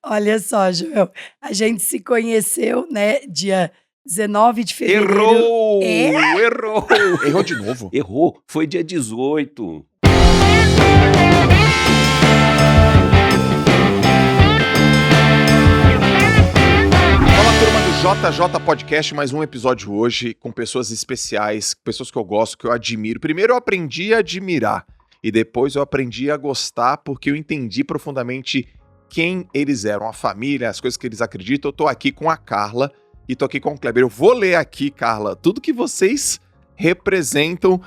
Olha só, Joel, a gente se conheceu, né, dia 19 de fevereiro. Errou! É? Errou! Errou de novo? Errou. Foi dia 18. Fala, turma do JJ Podcast, mais um episódio hoje com pessoas especiais, pessoas que eu gosto, que eu admiro. Primeiro eu aprendi a admirar e depois eu aprendi a gostar porque eu entendi profundamente quem eles eram, a família, as coisas que eles acreditam. Eu tô aqui com a Carla e tô aqui com o Kleber. Eu vou ler aqui, Carla, tudo que vocês representam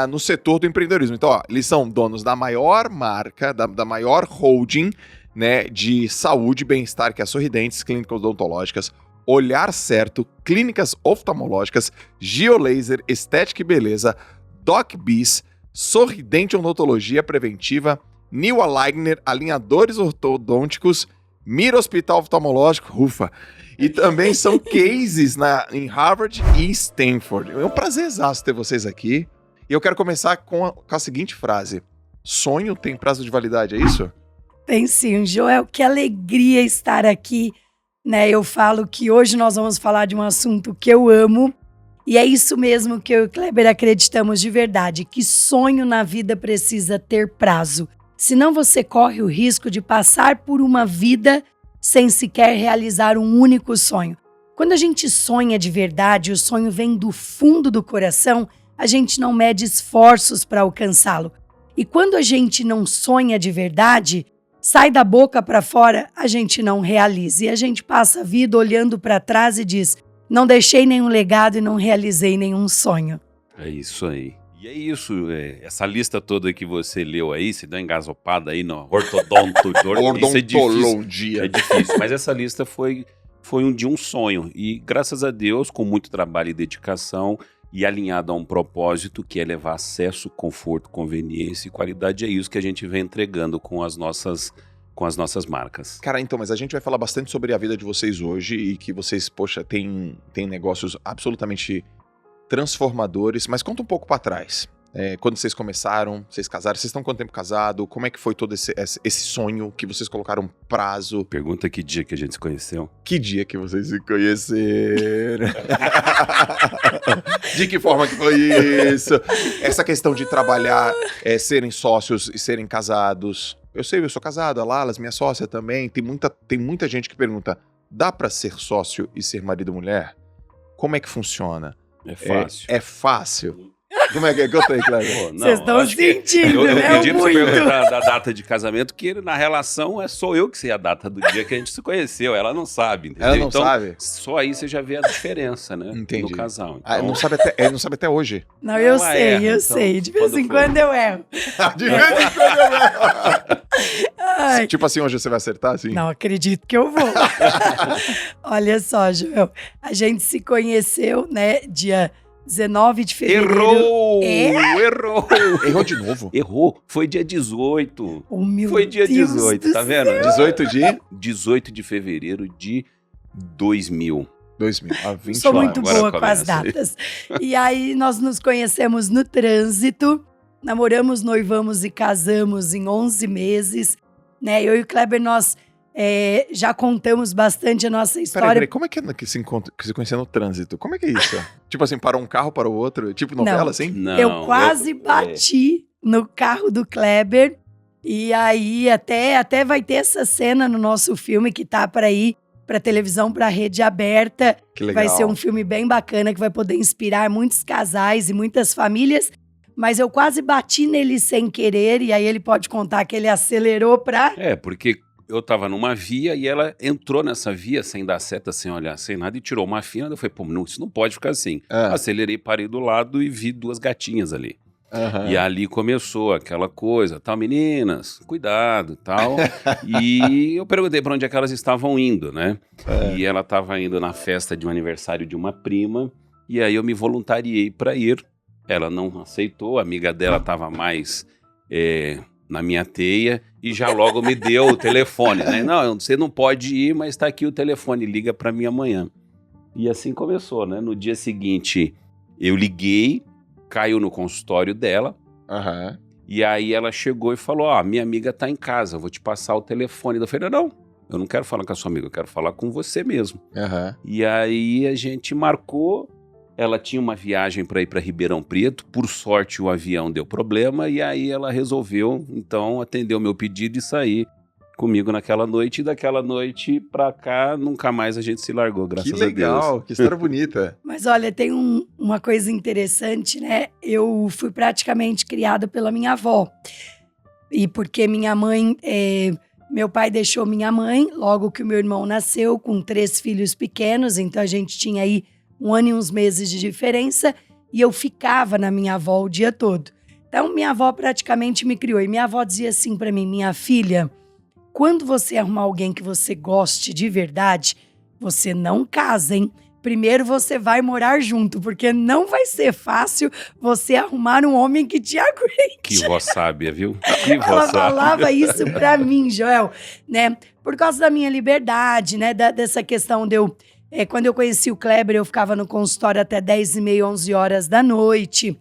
no setor do empreendedorismo. Então, ó, eles são donos da maior marca, da maior holding, né, de saúde e bem-estar, que é a Sorridentes, clínicas odontológicas, Olhar Certo, clínicas oftalmológicas, Geolaser, Estética e Beleza, DocBiz, Sorridente Odontologia Preventiva, New Aligner, Alinhadores Ortodônticos, Mira Hospital Oftalmológico, ufa, e também são cases em Harvard e Stanford. É um prazerzaço ter vocês aqui. E eu quero começar com a seguinte frase: sonho tem prazo de validade, é isso? Tem sim, Joel, que alegria estar aqui, né? Eu falo que hoje nós vamos falar de um assunto que eu amo, e é isso mesmo que eu e o Kleber acreditamos de verdade, que sonho na vida precisa ter prazo. Senão você corre o risco de passar por uma vida sem sequer realizar um único sonho. Quando a gente sonha de verdade, o sonho vem do fundo do coração, a gente não mede esforços para alcançá-lo. E quando a gente não sonha de verdade, sai da boca para fora, a gente não realiza. E a gente passa a vida olhando para trás e diz: não deixei nenhum legado e não realizei nenhum sonho. É isso aí. E é isso, essa lista toda que você leu aí, se deu uma engasopada aí no ortodonto. Isso é difícil. É difícil, mas essa lista foi um sonho. E graças a Deus, com muito trabalho e dedicação, e alinhado a um propósito que é levar acesso, conforto, conveniência e qualidade, é isso que a gente vem entregando com as nossas marcas. Cara, então, mas a gente vai falar bastante sobre a vida de vocês hoje e que vocês, poxa, tem negócios absolutamente transformadores, mas conta um pouco pra trás. Quando vocês começaram, vocês casaram, vocês estão quanto tempo casados? Como é que foi todo esse sonho que vocês colocaram prazo? Pergunta que dia que a gente se conheceu. Que dia que vocês se conheceram? De que forma que foi isso? Essa questão de trabalhar, serem sócios e serem casados. Eu sei, eu sou casado, a Lalas, minha sócia também. Tem muita gente que pergunta: dá pra ser sócio e ser marido e mulher? Como é que funciona? É fácil. É fácil. Como é que é? Conta aí, Cleber. Vocês estão sentindo, eu né? pedi pra você Muito. perguntar da data de casamento, que na relação sou eu que sei a data do dia que a gente se conheceu. Ela não sabe, entendeu? Ela não então, sabe? Só aí você já vê a diferença, né? Entendi. No casal. Então, Ele não sabe até hoje. Não, eu Ela erra, sei, eu então, sei. De vez em quando eu erro. De vez em quando eu erro. Ai. Tipo assim, hoje você vai acertar, assim? Não acredito que eu vou. Olha só, Joel, a gente se conheceu, né, dia 19 de fevereiro. Errou! É? Errou! Errou de novo? Errou. Foi dia 18. Oh, meu Foi dia Deus 18, do tá vendo? céu. 18 de 18 de fevereiro de 2000. 2000, há 20 Sou anos. muito Agora boa com as começa aí. datas. E aí nós nos conhecemos no trânsito, namoramos, noivamos e casamos em 11 meses, né? Eu e o Kleber, nós já contamos bastante a nossa história. Peraí, como é que se conhecia no trânsito? Como é que é isso? Tipo assim, para um carro para o outro? Tipo novela, Não. assim? Não, Eu quase bati no carro do Kleber. E aí até vai ter essa cena no nosso filme que tá para ir para televisão, para rede aberta. Que legal. Vai ser um filme bem bacana que vai poder inspirar muitos casais e muitas famílias. Mas eu quase bati nele sem querer, e aí ele pode contar que ele acelerou pra... porque eu tava numa via e ela entrou nessa via sem dar seta, sem olhar, sem nada, e tirou uma fina. Eu falei, pô, não, isso não pode ficar assim. Acelerei, parei do lado e vi duas gatinhas ali. E ali começou aquela coisa, tal, meninas, cuidado, tal. E eu perguntei para onde é que elas estavam indo, né? E ela estava indo na festa de um aniversário de uma prima, e aí eu me voluntariei para ir. Ela não aceitou, a amiga dela estava mais na minha teia e já logo me deu o telefone, né? Não, você não pode ir, mas está aqui o telefone, liga para mim amanhã. E assim começou, né? No dia seguinte, eu liguei, caiu no consultório dela, e aí ela chegou e falou, minha amiga tá em casa, vou te passar o telefone. Eu falei, não, eu não quero falar com a sua amiga, eu quero falar com você mesmo. Uhum. E aí a gente marcou, ela tinha uma viagem para ir para Ribeirão Preto, por sorte o avião deu problema, e aí ela resolveu, então, atender o meu pedido e sair comigo naquela noite, e daquela noite pra cá, nunca mais a gente se largou, graças a Deus. Que legal, que história bonita. Mas olha, tem uma coisa interessante, né? Eu fui praticamente criada pela minha avó. E porque minha mãe, meu pai deixou minha mãe logo que o meu irmão nasceu, com 3 filhos pequenos, então a gente tinha aí 1 ano e uns meses de diferença, e eu ficava na minha avó o dia todo. Então minha avó praticamente me criou, e minha avó dizia assim pra mim: minha filha, quando você arrumar alguém que você goste de verdade, você não casa, hein? Primeiro você vai morar junto, porque não vai ser fácil você arrumar um homem que te aguente. Que vó sábia, viu? Que vó Ela sábia. falava isso pra mim, Joel, né? Por causa da minha liberdade, né? Dessa questão de eu... quando eu conheci o Kleber, eu ficava no consultório até 10h30, 11 horas da noite.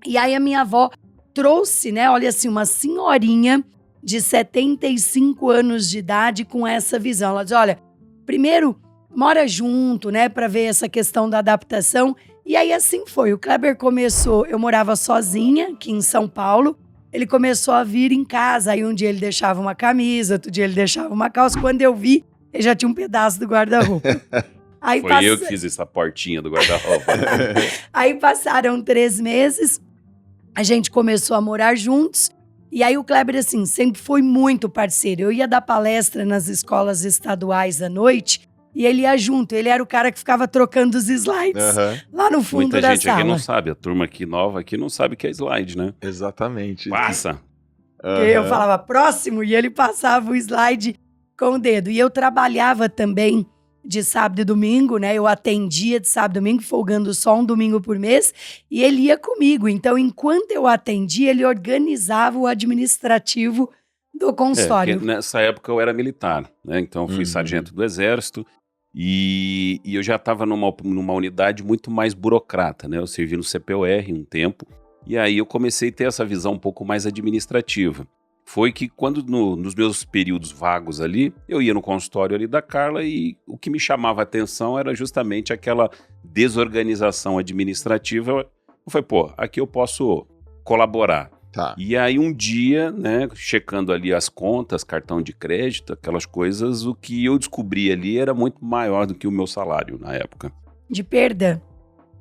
E aí a minha avó trouxe, né? Olha assim, uma senhorinha de 75 anos de idade com essa visão. Ela diz, olha, primeiro mora junto, né, para ver essa questão da adaptação. E aí assim foi. O Kleber começou, eu morava sozinha aqui em São Paulo. Ele começou a vir em casa. Aí um dia ele deixava uma camisa, outro dia ele deixava uma calça. Quando eu vi, ele já tinha um pedaço do guarda-roupa. Aí Foi eu que fiz essa portinha do guarda-roupa. Aí passaram 3 meses, a gente começou a morar juntos. E aí o Kleber, assim, sempre foi muito parceiro. Eu ia dar palestra nas escolas estaduais à noite e ele ia junto. Ele era o cara que ficava trocando os slides lá no fundo Muita da gente sala. aqui não sabe, a turma aqui nova aqui não sabe o que é slide, né? Exatamente. Passa. Eu falava próximo e ele passava o slide com o dedo. E eu trabalhava também de sábado e domingo, né? Eu atendia de sábado e domingo, folgando só um domingo por mês, e ele ia comigo. Então, enquanto eu atendia, ele organizava o administrativo do consultório. Nessa época eu era militar, né? Então eu fui sargento do Exército e eu já estava numa unidade muito mais burocrata, né? Eu servi no CPOR um tempo, e aí eu comecei a ter essa visão um pouco mais administrativa. Foi que quando nos meus períodos vagos ali, eu ia no consultório ali da Carla e o que me chamava a atenção era justamente aquela desorganização administrativa. Eu falei, pô, aqui eu posso colaborar. Tá. E aí um dia, né, checando ali as contas, cartão de crédito, aquelas coisas, o que eu descobri ali era muito maior do que o meu salário na época. De perda.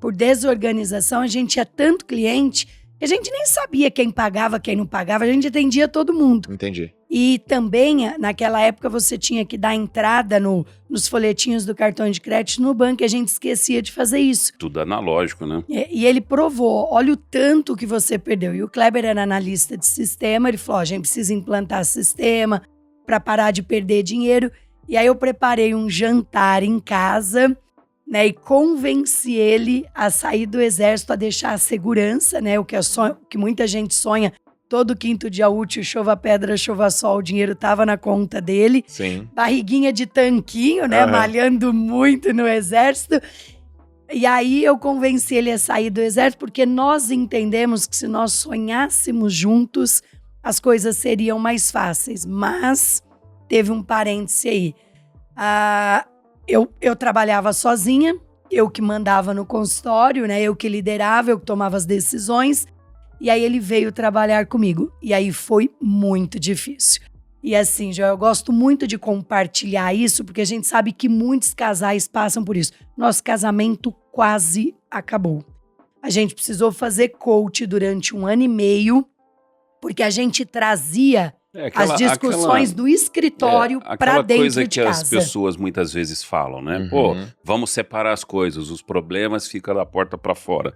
Por desorganização, a gente tinha tanto cliente que a gente nem sabia quem pagava, quem não pagava, a gente atendia todo mundo. Entendi. E também, naquela época, você tinha que dar entrada nos folhetinhos do cartão de crédito no banco, e a gente esquecia de fazer isso. Tudo analógico, né? E ele provou, olha o tanto que você perdeu. E o Kleber era analista de sistema, ele falou, a gente precisa implantar sistema para parar de perder dinheiro. E aí eu preparei um jantar em casa, né, e convenci ele a sair do exército, a deixar a segurança, né, o que muita gente sonha. Todo quinto dia útil, chova pedra, chova sol, o dinheiro tava na conta dele. Sim. Barriguinha de tanquinho, né, malhando muito no exército. E aí eu convenci ele a sair do exército, porque nós entendemos que se nós sonhássemos juntos, as coisas seriam mais fáceis. Mas teve um parêntese aí. Eu trabalhava sozinha, eu que mandava no consultório, né? Eu que liderava, eu que tomava as decisões. E aí ele veio trabalhar comigo. E aí foi muito difícil. E assim, Joel, eu gosto muito de compartilhar isso, porque a gente sabe que muitos casais passam por isso. Nosso casamento quase acabou. A gente precisou fazer coach durante 1 ano e meio, porque a gente trazia as discussões do escritório para dentro de casa. Aquela coisa que as pessoas muitas vezes falam, né? Pô, vamos separar as coisas, os problemas ficam da porta para fora.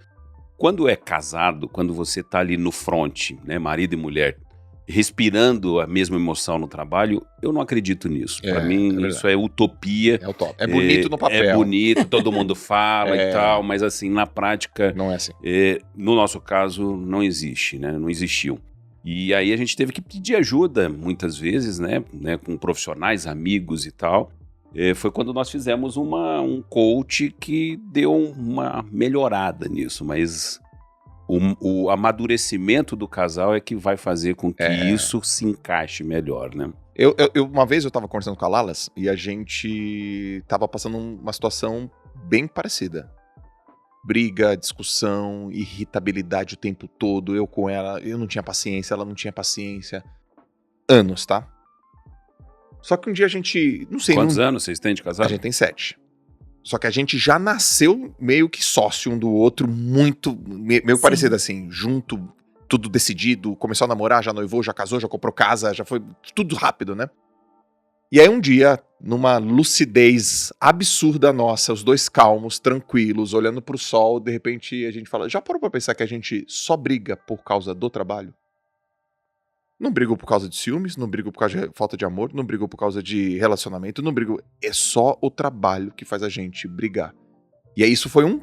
Quando é casado, quando você tá ali no front, né, marido e mulher, respirando a mesma emoção no trabalho, eu não acredito nisso. Para mim, isso é utopia. É utopia. É bonito no papel. É bonito, todo mundo fala e tal, mas assim, na prática... Não é assim. No nosso caso, não existe, né? Não existiu. E aí a gente teve que pedir ajuda, muitas vezes, né, com profissionais, amigos e tal. Foi quando nós fizemos um coach que deu uma melhorada nisso, mas O amadurecimento do casal é que vai fazer com que isso se encaixe melhor, né? Uma vez eu tava conversando com a Lalas e a gente tava passando uma situação bem parecida. Briga, discussão, irritabilidade o tempo todo, eu com ela, eu não tinha paciência, ela não tinha paciência. Anos, tá? Só que um dia a gente, não sei... Quantos anos vocês têm de casado? A gente tem 7. Só que a gente já nasceu meio que sócio um do outro, meio parecido assim, junto, tudo decidido, começou a namorar, já noivou, já casou, já comprou casa, já foi tudo rápido, né? E aí um dia, numa lucidez absurda nossa, os dois calmos, tranquilos, olhando pro sol, de repente a gente fala, já parou pra pensar que a gente só briga por causa do trabalho? Não brigo por causa de ciúmes, não brigo por causa de falta de amor, não brigo por causa de relacionamento, não brigo... É só o trabalho que faz a gente brigar. E aí isso foi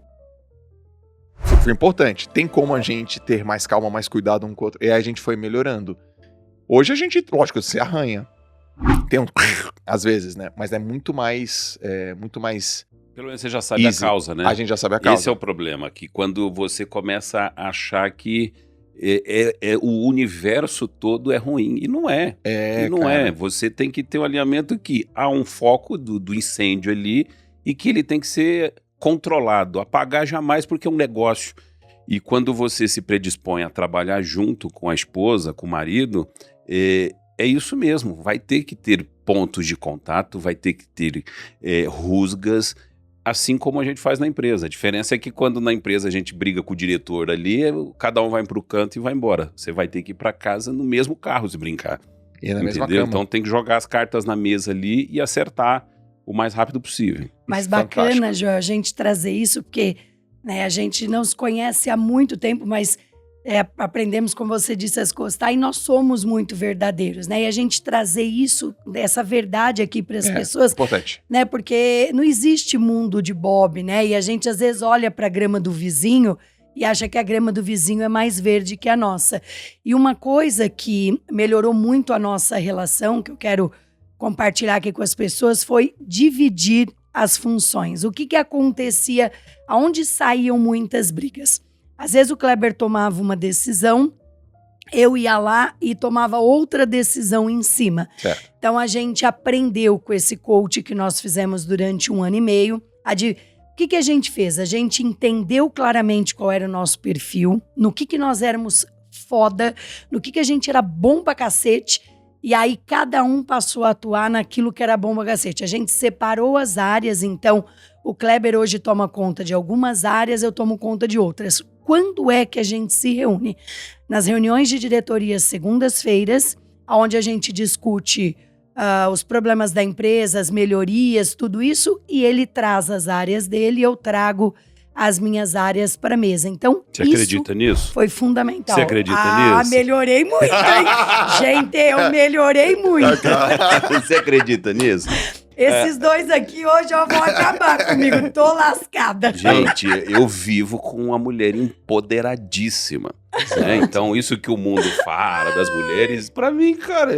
importante. Tem como a gente ter mais calma, mais cuidado um com o outro. E aí a gente foi melhorando. Hoje a gente, lógico, se arranha. Tem às vezes, né? Mas é muito mais... Pelo menos você já sabe easy. A causa, né? A gente já sabe a causa. Esse é o problema, que quando você começa a achar que o universo todo é ruim. E não é. Você tem que ter um alinhamento que há um foco do incêndio ali e que ele tem que ser controlado. Apagar jamais, porque é um negócio. E quando você se predispõe a trabalhar junto com a esposa, com o marido, é isso mesmo. Vai ter que ter pontos de contato, vai ter que ter rusgas, assim como a gente faz na empresa. A diferença é que quando na empresa a gente briga com o diretor ali, cada um vai pro canto e vai embora. Você vai ter que ir para casa no mesmo carro se brincar. E na mesma cama. Então tem que jogar as cartas na mesa ali e acertar o mais rápido possível. Mas bacana, Joel, a gente trazer isso, porque né, a gente não se conhece há muito tempo, mas aprendemos, como você disse, a se gostar, e nós somos muito verdadeiros, né? E a gente trazer isso, essa verdade aqui para as pessoas, importante, né? Porque não existe mundo de Bob, né? E a gente às vezes olha para a grama do vizinho e acha que a grama do vizinho é mais verde que a nossa. E uma coisa que melhorou muito a nossa relação, que eu quero compartilhar aqui com as pessoas, foi dividir as funções. O que acontecia, aonde saíam muitas brigas? Às vezes o Kleber tomava uma decisão, eu ia lá e tomava outra decisão em cima. Certo. Então a gente aprendeu com esse coach que nós fizemos durante 1 ano e meio. O que a gente fez? A gente entendeu claramente qual era o nosso perfil, no que nós éramos foda, no que a gente era bom pra cacete. E aí cada um passou a atuar naquilo que era bom pra cacete. A gente separou as áreas, então o Kleber hoje toma conta de algumas áreas, eu tomo conta de outras. Quando é que a gente se reúne? Nas reuniões de diretoria segundas-feiras, onde a gente discute os problemas da empresa, as melhorias, tudo isso, e ele traz as áreas dele e eu trago as minhas áreas para a mesa. Então, você acredita nisso? Foi fundamental. Você acredita nisso? Melhorei muito, hein? Gente, eu melhorei muito. Você acredita nisso? Esses dois aqui hoje vão acabar comigo. Tô lascada. Gente, eu vivo com uma mulher empoderadíssima. Né? Então, isso que o mundo fala das mulheres, pra mim, cara,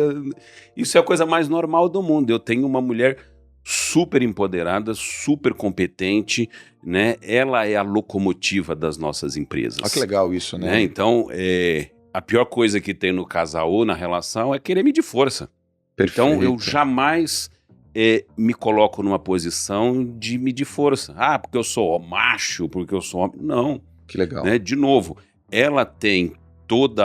isso é a coisa mais normal do mundo. Eu tenho uma mulher super empoderada, super competente, né? Ela é a locomotiva das nossas empresas. Olha que legal isso, né? Então, a pior coisa que tem no casal ou na relação é querer medir força. Perfeito. Então, eu jamais me coloco numa posição de medir força. Ah, porque eu sou macho, porque eu sou homem. Não. Que legal. Né? De novo, ela tem toda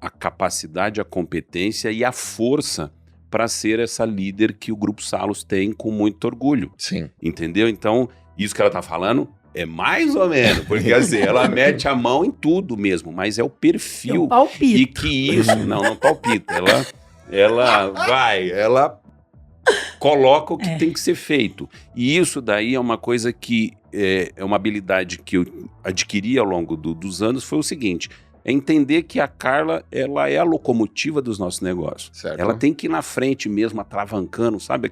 a capacidade, a competência e a força para ser essa líder que o Grupo Salos tem com muito orgulho. Sim. Entendeu? Então, isso que ela tá falando é mais ou menos, porque assim, ela mete a mão em tudo mesmo, mas é o perfil. Eu palpito. E que isso, não palpita, ela coloca o que tem que ser feito. E isso daí é uma coisa que é uma habilidade que eu adquiri ao longo dos anos, foi o seguinte: é entender que a Carla, ela é a locomotiva dos nossos negócios. Certo. Ela tem que ir na frente mesmo, atravancando, sabe?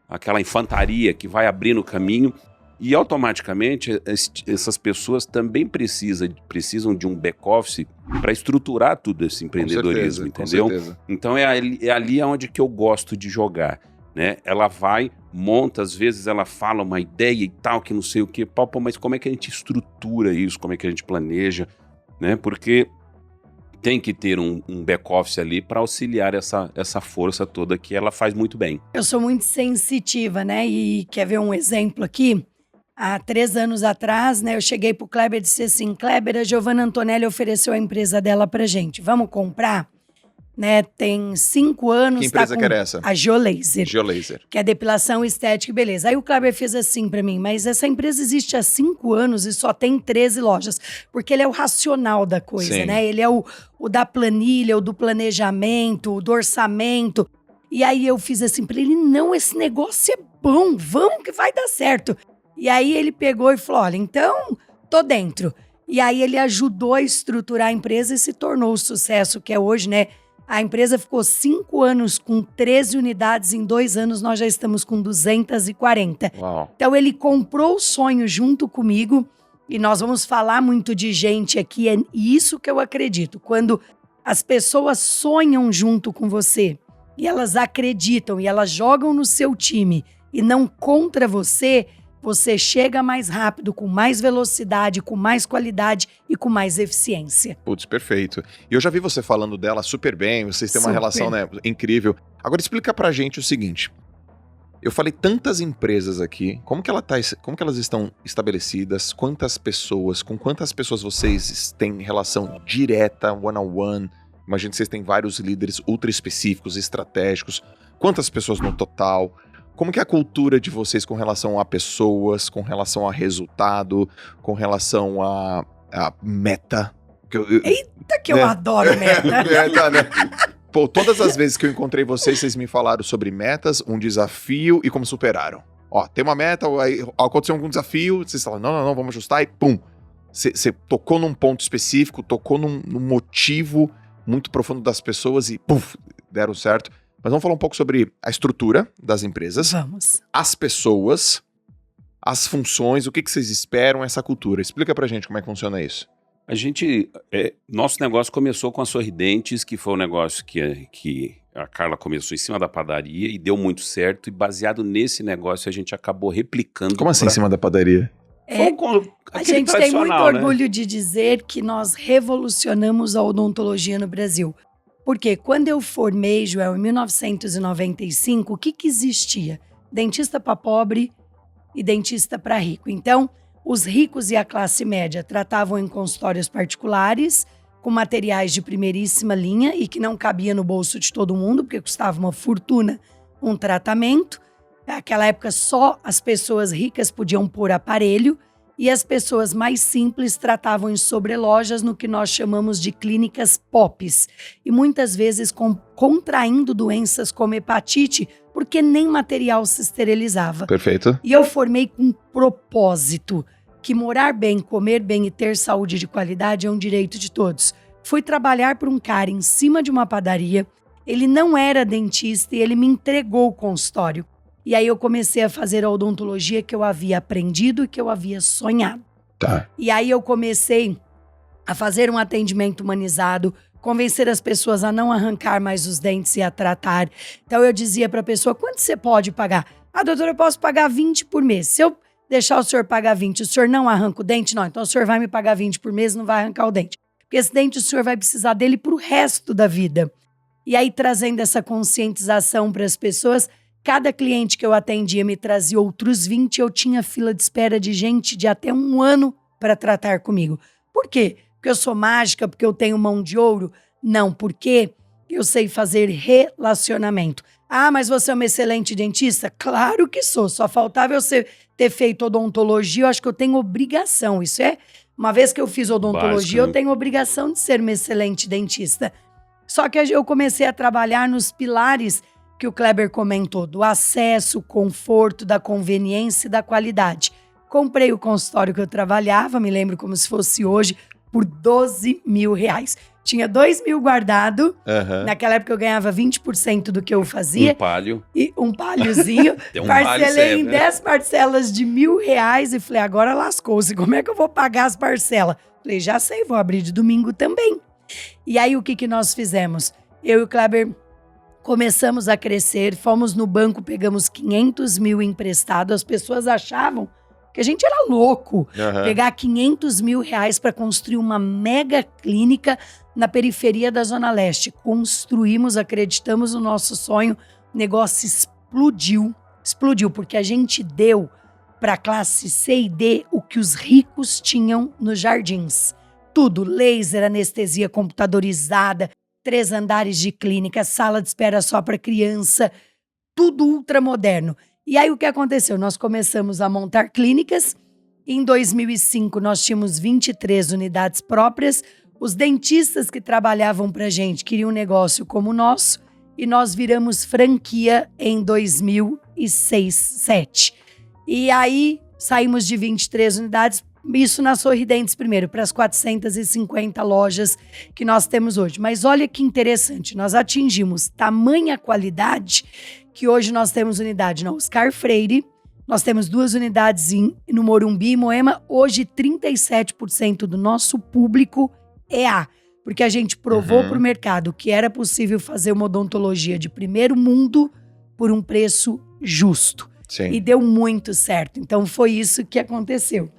Aquela infantaria que vai abrindo o caminho. E automaticamente essas pessoas também precisam de um back-office para estruturar tudo esse empreendedorismo, entendeu? Com certeza. Então é ali onde que eu gosto de jogar, né? Ela vai, monta, às vezes ela fala uma ideia e tal, que não sei o que, mas como é que a gente estrutura isso, como é que a gente planeja? né? Porque tem que ter um back-office ali para auxiliar essa força toda que ela faz muito bem. Eu sou muito sensitiva, né? E quer ver um exemplo aqui? Há 3 anos atrás, né, eu cheguei pro Kleber e disse assim, Kleber, a Giovanna Antonelli ofereceu a empresa dela pra gente. Vamos comprar? Né, tem 5 anos. Que empresa que era essa? A Geolaser. Geolaser. Que é depilação estética e beleza. Aí o Kleber fez assim pra mim, mas essa empresa existe há 5 anos e só tem 13 lojas. Porque ele é o racional da coisa, Sim. né? Ele é o da planilha, o do planejamento, o do orçamento. E aí eu fiz assim pra ele, não, esse negócio é bom, vamos que vai dar certo. E aí ele pegou e falou, olha, então, tô dentro. E aí ele ajudou a estruturar a empresa e se tornou o sucesso que é hoje, né? A empresa ficou 5 anos com 13 unidades, em 2 anos nós já estamos com 240. Uau. Então ele comprou o sonho junto comigo e nós vamos falar muito de gente aqui, é isso que eu acredito. Quando as pessoas sonham junto com você e elas acreditam e elas jogam no seu time e não contra você, você chega mais rápido, com mais velocidade, com mais qualidade e com mais eficiência. Putz, perfeito. E eu já vi você falando dela super bem, vocês têm uma relação, né, incrível. Agora explica pra gente o seguinte. Eu falei tantas empresas aqui, como que elas estão estabelecidas, quantas pessoas, com quantas pessoas vocês têm relação direta, one-on-one? Imagino que vocês têm vários líderes ultra específicos, estratégicos. Quantas pessoas no total? Como que é a cultura de vocês com relação a pessoas, com relação a resultado, com relação a meta? Eita, que eu adoro meta! Né? Pô, todas as vezes que eu encontrei vocês me falaram sobre metas, um desafio e como superaram. Ó, tem uma meta, aí aconteceu algum desafio, vocês falam, não, vamos ajustar e pum. Você tocou num ponto específico, tocou num motivo muito profundo das pessoas e pum, deram certo. Mas vamos falar um pouco sobre a estrutura das empresas. Vamos. As pessoas, as funções, o que vocês esperam, essa cultura. Explica pra gente como é que funciona isso. Nosso negócio começou com a Sorridentes, que foi um negócio que a Carla começou em cima da padaria e deu muito certo. E baseado nesse negócio, a gente acabou replicando. Como assim em cima da padaria? A gente tem muito orgulho de dizer que nós revolucionamos a odontologia no Brasil. Porque quando eu formei, Joel, em 1995, o que existia? Dentista para pobre e dentista para rico. Então, os ricos e a classe média tratavam em consultórios particulares, com materiais de primeiríssima linha e que não cabia no bolso de todo mundo, porque custava uma fortuna um tratamento. Naquela época, só as pessoas ricas podiam pôr aparelho. E as pessoas mais simples tratavam em sobrelojas no que nós chamamos de clínicas POPs. E muitas vezes contraindo doenças como hepatite, porque nem material se esterilizava. Perfeito. E eu formei com um propósito, que morar bem, comer bem e ter saúde de qualidade é um direito de todos. Fui trabalhar para um cara em cima de uma padaria, ele não era dentista e ele me entregou o consultório. E aí eu comecei a fazer a odontologia que eu havia aprendido e que eu havia sonhado. Tá. E aí eu comecei a fazer um atendimento humanizado, convencer as pessoas a não arrancar mais os dentes e a tratar. Então eu dizia para a pessoa, quanto você pode pagar? Ah, doutora, eu posso pagar 20 por mês. Se eu deixar o senhor pagar 20, o senhor não arranca o dente? Não, então o senhor vai me pagar 20 por mês e não vai arrancar o dente. Porque esse dente o senhor vai precisar dele para o resto da vida. E aí trazendo essa conscientização para as pessoas, cada cliente que eu atendia me trazia outros 20, eu tinha fila de espera de gente de até 1 ano para tratar comigo. Por quê? Porque eu sou mágica, porque eu tenho mão de ouro? Não, porque eu sei fazer relacionamento. Ah, mas você é uma excelente dentista? Claro que sou, só faltava eu ter feito odontologia, eu acho que eu tenho obrigação. Isso é, uma vez que eu fiz odontologia, eu tenho obrigação de ser uma excelente dentista. Só que eu comecei a trabalhar nos pilares que o Kleber comentou, do acesso, conforto, da conveniência e da qualidade. Comprei o consultório que eu trabalhava, me lembro como se fosse hoje, por R$12 mil. Tinha 2 mil guardado. Uhum. Naquela época eu ganhava 20% do que eu fazia. Um palio. E um paliozinho. Parcelei em 10 parcelas de R$1.000 e falei, agora lascou-se, como é que eu vou pagar as parcelas? Falei, já sei, vou abrir de domingo também. E aí o que nós fizemos? Eu e o Kleber começamos a crescer, fomos no banco, pegamos 500 mil emprestado. As pessoas achavam Porque a gente era louco. Pegar 500 mil reais para construir uma mega clínica na periferia da Zona Leste. Construímos, acreditamos no nosso sonho, o negócio explodiu. Explodiu, porque a gente deu para a classe C e D o que os ricos tinham nos jardins. Tudo, laser, anestesia computadorizada, 3 andares de clínica, sala de espera só para criança, tudo ultramoderno. E aí o que aconteceu? Nós começamos a montar clínicas. Em 2005 nós tínhamos 23 unidades próprias. Os dentistas que trabalhavam para a gente queriam um negócio como o nosso e nós viramos franquia em 2006, 2007. E aí saímos de 23 unidades, isso na Sorridentes primeiro, para as 450 lojas que nós temos hoje. Mas olha que interessante, nós atingimos tamanha qualidade que hoje nós temos unidade na Oscar Freire, nós temos 2 unidades no Morumbi e Moema. Hoje 37% do nosso público é A, porque a gente provou para o mercado que era possível fazer uma odontologia de primeiro mundo por um preço justo. Sim. E deu muito certo. Então foi isso que aconteceu.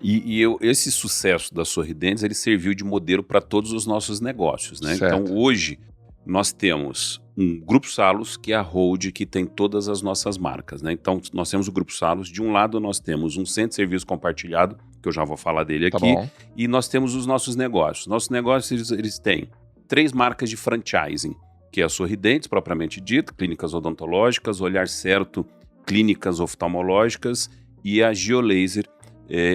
Esse sucesso da Sorridentes, ele serviu de modelo para todos os nossos negócios, né? Certo. Então hoje nós temos um Grupo Salos, que é a hold que tem todas as nossas marcas, né? Então nós temos o Grupo Salos. De um lado nós temos um centro de serviço compartilhado, que eu já vou falar dele aqui, e nós temos os nossos negócios. Nossos negócios, eles têm 3 marcas de franchising, que é a Sorridentes, propriamente dita, clínicas odontológicas, Olhar Certo, clínicas oftalmológicas, e a Geolaser,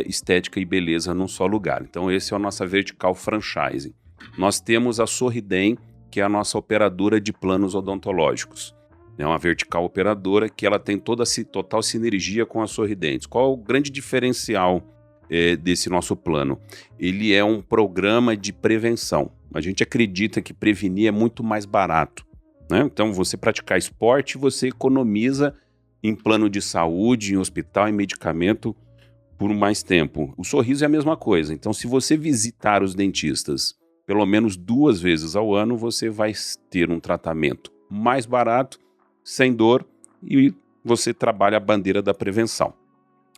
estética e beleza num só lugar. Então esse é a nossa vertical franchising. Nós temos a Sorridem, que é a nossa operadora de planos odontológicos. É uma vertical operadora que ela tem total sinergia com a Sorridentes. Qual é o grande diferencial desse nosso plano? Ele é um programa de prevenção. A gente acredita que prevenir é muito mais barato, né? Então você praticar esporte, você economiza em plano de saúde, em hospital, em medicamento por mais tempo. O sorriso é a mesma coisa. Então, se você visitar os dentistas pelo menos 2 vezes ao ano, você vai ter um tratamento mais barato, sem dor, e você trabalha a bandeira da prevenção.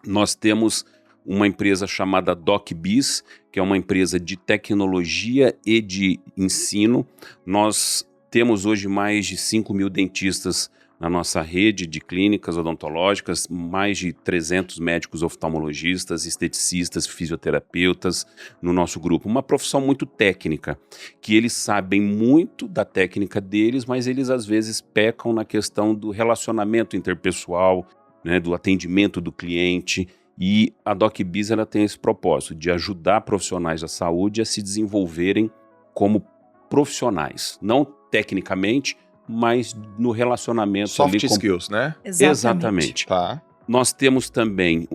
Nós temos uma empresa chamada DocBiz, que é uma empresa de tecnologia e de ensino. Nós temos hoje mais de 5 mil dentistas na nossa rede de clínicas odontológicas, mais de 300 médicos oftalmologistas, esteticistas, fisioterapeutas no nosso grupo. Uma profissão muito técnica, que eles sabem muito da técnica deles, mas eles às vezes pecam na questão do relacionamento interpessoal, né, do atendimento do cliente. E a DocBiz, ela tem esse propósito de ajudar profissionais da saúde a se desenvolverem como profissionais, não tecnicamente, mas no relacionamento. Soft skills, né? Exatamente. Tá. Nós temos também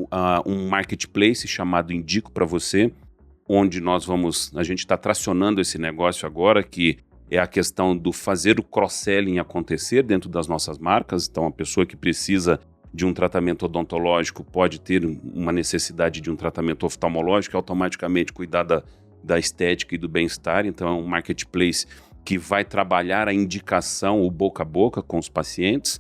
um marketplace chamado Indico para Você, onde a gente está tracionando esse negócio agora, que é a questão do fazer o cross-selling acontecer dentro das nossas marcas. Então, a pessoa que precisa de um tratamento odontológico pode ter uma necessidade de um tratamento oftalmológico e automaticamente cuidar da estética e do bem-estar. Então, é um marketplace que vai trabalhar a indicação, o boca a boca com os pacientes.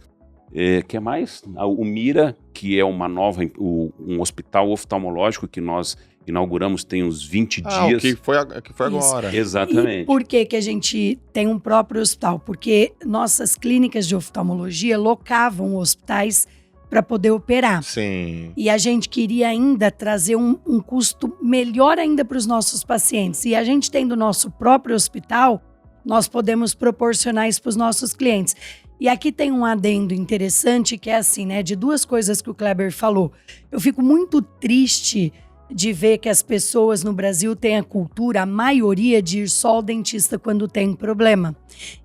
Que é mais? O Mira, que é um hospital oftalmológico que nós inauguramos tem uns 20 dias. Que foi agora. Exatamente. E por que a gente tem um próprio hospital? Porque nossas clínicas de oftalmologia locavam hospitais para poder operar. Sim. E a gente queria ainda trazer um custo melhor ainda para os nossos pacientes. E a gente tendo o nosso próprio hospital, nós podemos proporcionar isso para os nossos clientes. E aqui tem um adendo interessante que é assim, né? De 2 coisas que o Kleber falou. Eu fico muito triste de ver que as pessoas no Brasil têm a cultura, a maioria, de ir só ao dentista quando tem problema.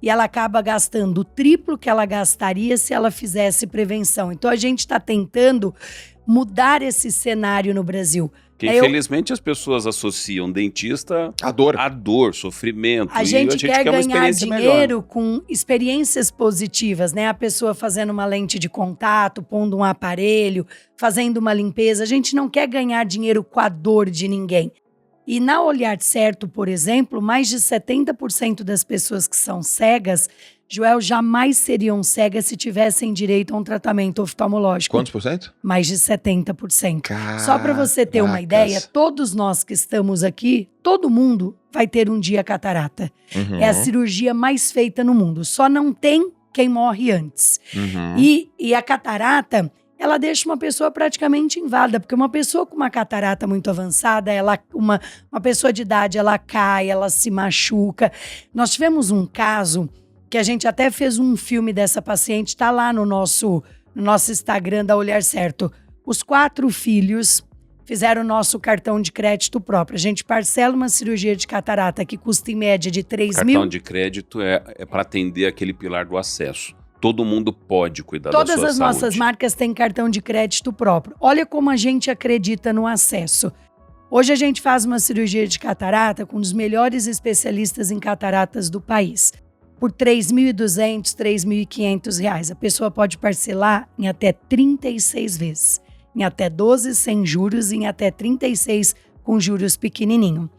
E ela acaba gastando o triplo que ela gastaria se ela fizesse prevenção. Então a gente está tentando mudar esse cenário no Brasil. Porque, infelizmente, as pessoas associam dentista à dor, sofrimento. A gente quer ganhar dinheiro melhor com experiências positivas, né? A pessoa fazendo uma lente de contato, pondo um aparelho, fazendo uma limpeza. A gente não quer ganhar dinheiro com a dor de ninguém. E na Olhar Certo, por exemplo, mais de 70% das pessoas que são cegas Joel, jamais seriam cegas se tivessem direito a um tratamento oftalmológico. Quantos por cento? Mais de 70%. Caracas. Só para você ter uma ideia, todos nós que estamos aqui, todo mundo vai ter um dia catarata. Uhum. É a cirurgia mais feita no mundo. Só não tem quem morre antes. Uhum. E a catarata, ela deixa uma pessoa praticamente inválida, porque uma pessoa com uma catarata muito avançada, uma pessoa de idade, ela cai, ela se machuca. Nós tivemos um caso que a gente até fez um filme dessa paciente, tá lá no nosso Instagram da Olhar Certo. Os 4 filhos fizeram o nosso cartão de crédito próprio. A gente parcela uma cirurgia de catarata que custa em média de 3 mil. Cartão de crédito é para atender aquele pilar do acesso. Todo mundo pode cuidar da sua saúde. Todas as nossas marcas têm cartão de crédito próprio. Olha como a gente acredita no acesso. Hoje a gente faz uma cirurgia de catarata com um dos melhores especialistas em cataratas do país. Por R$ 3.200, R$ 3.500. A pessoa pode parcelar em até 36 vezes. Em até 12 sem juros e em até 36 com juros pequenininho.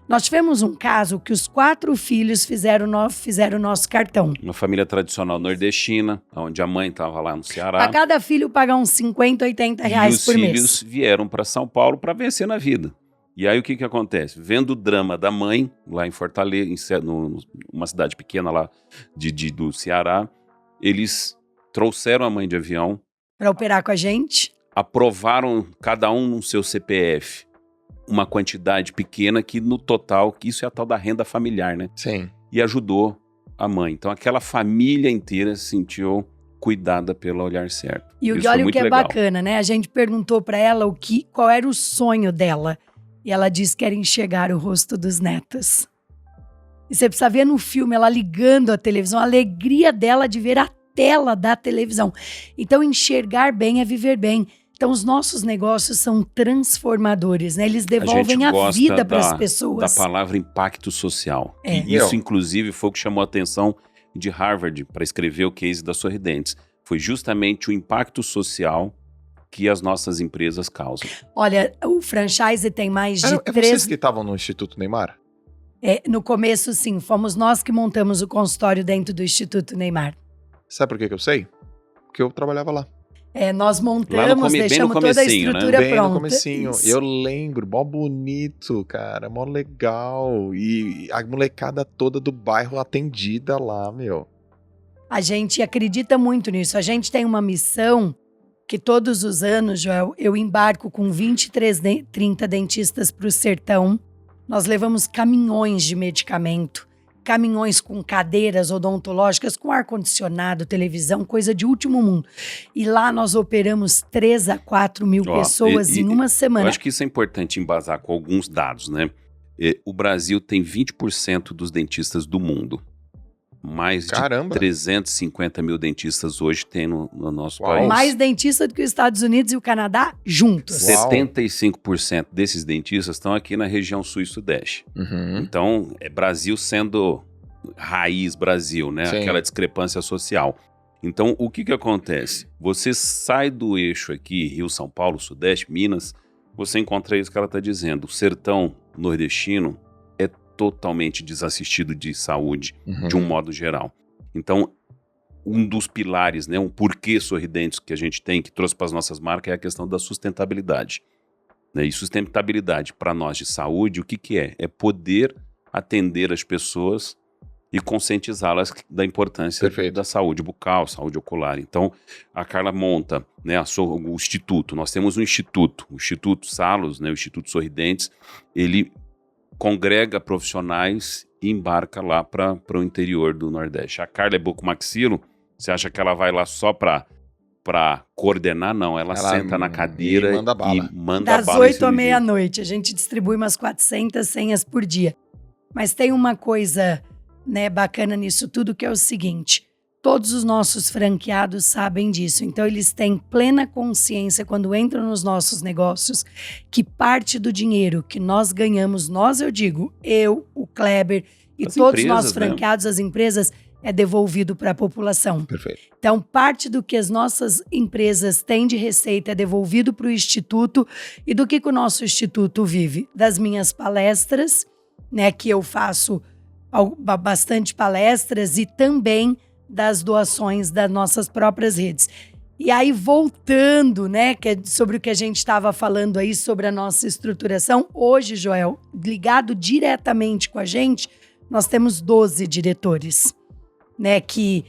Nós tivemos um caso que os 4 filhos fizeram o nosso cartão. Uma família tradicional nordestina, onde a mãe estava lá no Ceará. Para cada filho pagar uns 50, 80 reais por mês. E os filhos vieram para São Paulo para vencer na vida. E aí o que acontece? Vendo o drama da mãe, lá em Fortaleza, numa cidade pequena lá do Ceará, eles trouxeram a mãe de avião. Para operar com a gente. Aprovaram cada um no seu CPF uma quantidade pequena que no total, que isso é a tal da renda familiar, né? Sim. E ajudou a mãe. Então aquela família inteira se sentiu cuidada pelo Olhar Certo. E olha o que é legal. Bacana, né? A gente perguntou para ela qual era o sonho dela. E ela disse que era enxergar o rosto dos netos. E você precisa ver no filme ela ligando a televisão, a alegria dela de ver a tela da televisão. Então enxergar bem é viver bem. Então, os nossos negócios são transformadores, né? Eles devolvem a vida para as pessoas. Da palavra impacto social. É. E isso, inclusive, foi o que chamou a atenção de Harvard para escrever o case da Sorridentes. Foi justamente o impacto social que as nossas empresas causam. Olha, o franchise tem mais de 3... vocês que estavam no Instituto Neymar? No começo, sim. Fomos nós que montamos o consultório dentro do Instituto Neymar. Sabe por que eu sei? Porque eu trabalhava lá. Nós montamos, deixamos toda a estrutura bem pronta. No comecinho. Isso. Eu lembro, mó bonito, cara, mó legal. E a molecada toda do bairro atendida lá, meu. A gente acredita muito nisso. A gente tem uma missão que todos os anos, Joel, eu embarco com 30 dentistas para o sertão. Nós levamos caminhões de medicamento, caminhões com cadeiras odontológicas, com ar-condicionado, televisão, coisa de último mundo. E lá nós operamos 3 a 4 mil pessoas em uma semana. Eu acho que isso é importante embasar com alguns dados, né? O Brasil tem 20% dos dentistas do mundo. Mais de 350 mil dentistas hoje tem no nosso país. Mais dentistas do que os Estados Unidos e o Canadá juntos. 75% desses dentistas estão aqui na região sul e sudeste. Uhum. Então, é Brasil sendo raiz Brasil, né? Sim. Aquela discrepância social. Então, o que acontece? Você sai do eixo aqui, Rio, São Paulo, Sudeste, Minas, você encontra isso que ela está dizendo. O sertão nordestino é totalmente desassistido de saúde, de um modo geral. Então, um dos pilares, né, um porquê Sorridentes que a gente tem, que trouxe para as nossas marcas, é a questão da sustentabilidade. Né? E sustentabilidade para nós de saúde, o que é? É poder atender as pessoas e conscientizá-las da importância da saúde bucal, saúde ocular. Então, a Carla monta, né, o Instituto. Nós temos um Instituto, o Instituto Salos, né, o Instituto Sorridentes, ele congrega profissionais e embarca lá para o interior do Nordeste. A Carla é bucomaxilo, você acha que ela vai lá só para coordenar? Não, ela senta na cadeira e manda bala. Das 8 à meia-noite, a gente distribui umas 400 senhas por dia. Mas tem uma coisa, né, bacana nisso tudo, que é o seguinte: todos os nossos franqueados sabem disso, então eles têm plena consciência quando entram nos nossos negócios que parte do dinheiro que nós ganhamos, eu digo, eu, o Kleber e todos os nossos franqueados, as empresas, é devolvido para a população. Perfeito. Então, parte do que as nossas empresas têm de receita é devolvido para o Instituto. E do que o nosso Instituto vive? Das minhas palestras, né, que eu faço bastante palestras, e também das doações das nossas próprias redes. E aí, voltando, né, que é sobre o que a gente estava falando aí, sobre a nossa estruturação, hoje, Joel, ligado diretamente com a gente, nós temos 12 diretores, né, que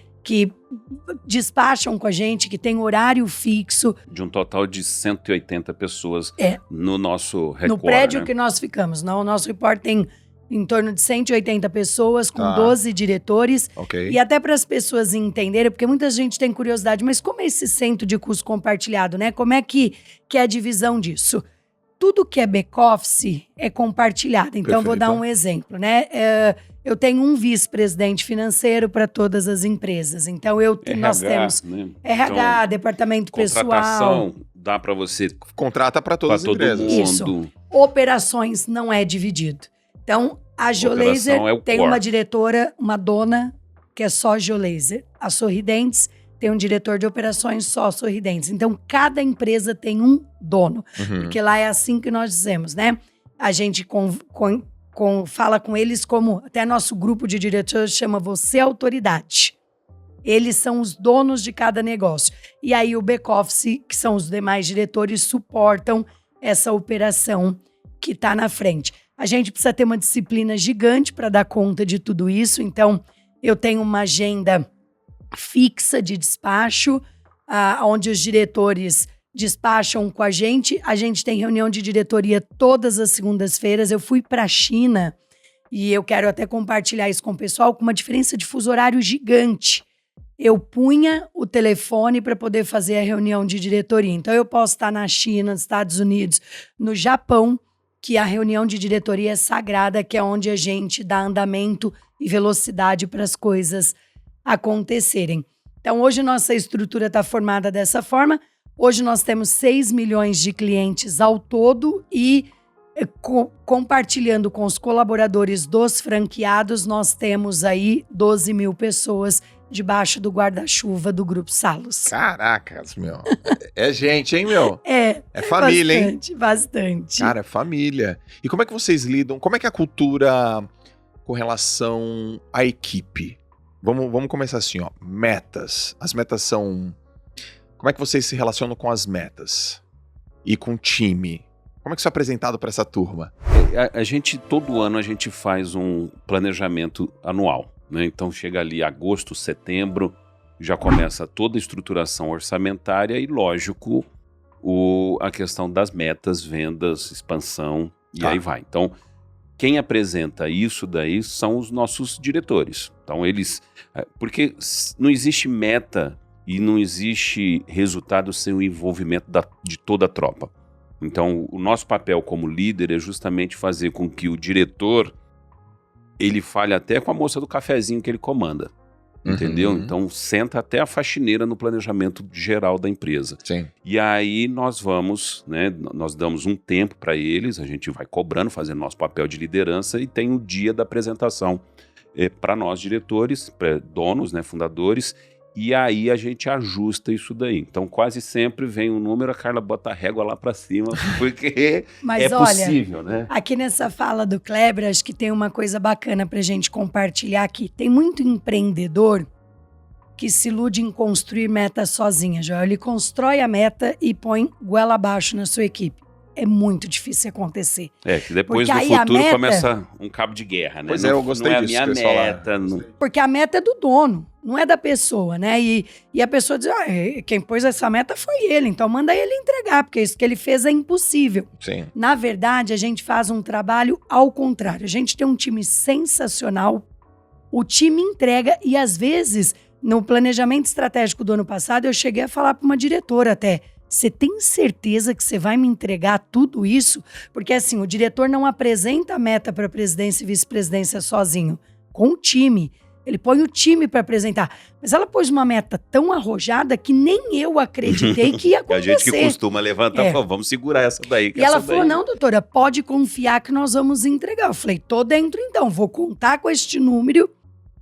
despacham com a gente, que tem horário fixo. De um total de 180 pessoas no nosso headquarter. No prédio, né? que nós ficamos. Não, o nosso report tem em torno de 180 pessoas, com 12 diretores. Okay. E até para as pessoas entenderem, porque muita gente tem curiosidade, mas como é esse centro de custo compartilhado, né? Como é que é a divisão disso? Tudo que é back-office é compartilhado. Então, vou dar um exemplo, né? Eu tenho um vice-presidente financeiro para todas as empresas. Então, nós temos RH, então, departamento pessoal. Dá para você... Contrata para todas as empresas. Isso. Operações não é dividido. Então, a Geolaser tem uma diretora, uma dona, que é só Geolaser. A Sorridentes tem um diretor de operações só Sorridentes. Então, cada empresa tem um dono. Porque lá é assim que nós dizemos, né? A gente fala com eles como... Até nosso grupo de diretores chama Você Autoridade. Eles são os donos de cada negócio. E aí, o back-office, que são os demais diretores, suportam essa operação que está na frente. A gente precisa ter uma disciplina gigante para dar conta de tudo isso. Então, eu tenho uma agenda fixa de despacho, onde os diretores despacham com a gente. A gente tem reunião de diretoria todas as segundas-feiras. Eu fui para a China e eu quero até compartilhar isso com o pessoal, com uma diferença de fuso horário gigante. Eu punha o telefone para poder fazer a reunião de diretoria. Então, eu posso estar na China, nos Estados Unidos, no Japão, que a reunião de diretoria é sagrada, que é onde a gente dá andamento e velocidade para as coisas acontecerem. Então, hoje nossa estrutura está formada dessa forma. Hoje nós temos 6 milhões de clientes ao todo e compartilhando com os colaboradores dos franqueados, nós temos aí 12 mil pessoas debaixo do guarda-chuva do Grupo Salos. Caracas, meu. É gente, hein, meu? É família, bastante, hein? Bastante. Cara, é família. E como é que vocês lidam? Como é que é a cultura com relação à equipe? Vamos começar assim, ó. Metas. As metas são... Como é que vocês se relacionam com as metas? E com o time? Como é que isso é apresentado para essa turma? A gente, todo ano, a gente faz um planejamento anual. Né? Então chega ali agosto, setembro, já começa toda a estruturação orçamentária e, lógico, a questão das metas, vendas, expansão e aí vai. Então, quem apresenta isso daí são os nossos diretores. Então, eles... Porque não existe meta e não existe resultado sem o envolvimento de toda a tropa. Então, o nosso papel como líder é justamente fazer com que o diretor... ele fale até com a moça do cafezinho que ele comanda, entendeu? Então, senta até a faxineira no planejamento geral da empresa. Sim. E aí nós vamos, né, nós damos um tempo para eles, a gente vai cobrando, fazendo nosso papel de liderança e tem o dia da apresentação para nós diretores, para donos, né, fundadores, e aí a gente ajusta isso daí. Então, quase sempre vem um número, a Carla bota a régua lá para cima, porque Mas é possível, né? Aqui nessa fala do Kleber, acho que tem uma coisa bacana pra gente compartilhar aqui. Tem muito empreendedor que se ilude em construir metas sozinha, Joel. Ele constrói a meta e põe goela abaixo na sua equipe. É muito difícil acontecer. Que depois no futuro começa um cabo de guerra, né? Pois eu gostei não disso. É a minha meta. Porque a meta é do dono, não é da pessoa, né? E a pessoa diz, quem pôs essa meta foi ele, então manda ele entregar, porque isso que ele fez é impossível. Sim. Na verdade, a gente faz um trabalho ao contrário. A gente tem um time sensacional, o time entrega e às vezes, no planejamento estratégico do ano passado, eu cheguei a falar para uma diretora até, você tem certeza que você vai me entregar tudo isso? Porque assim, o diretor não apresenta a meta para a presidência e vice-presidência sozinho, com o time. Ele põe o time para apresentar. Mas ela pôs uma meta tão arrojada que nem eu acreditei que ia acontecer. A gente que costuma levantar, falou, vamos segurar essa daí. E ela falou, não, doutora, pode confiar que nós vamos entregar. Eu falei, tô dentro então, vou contar com este número,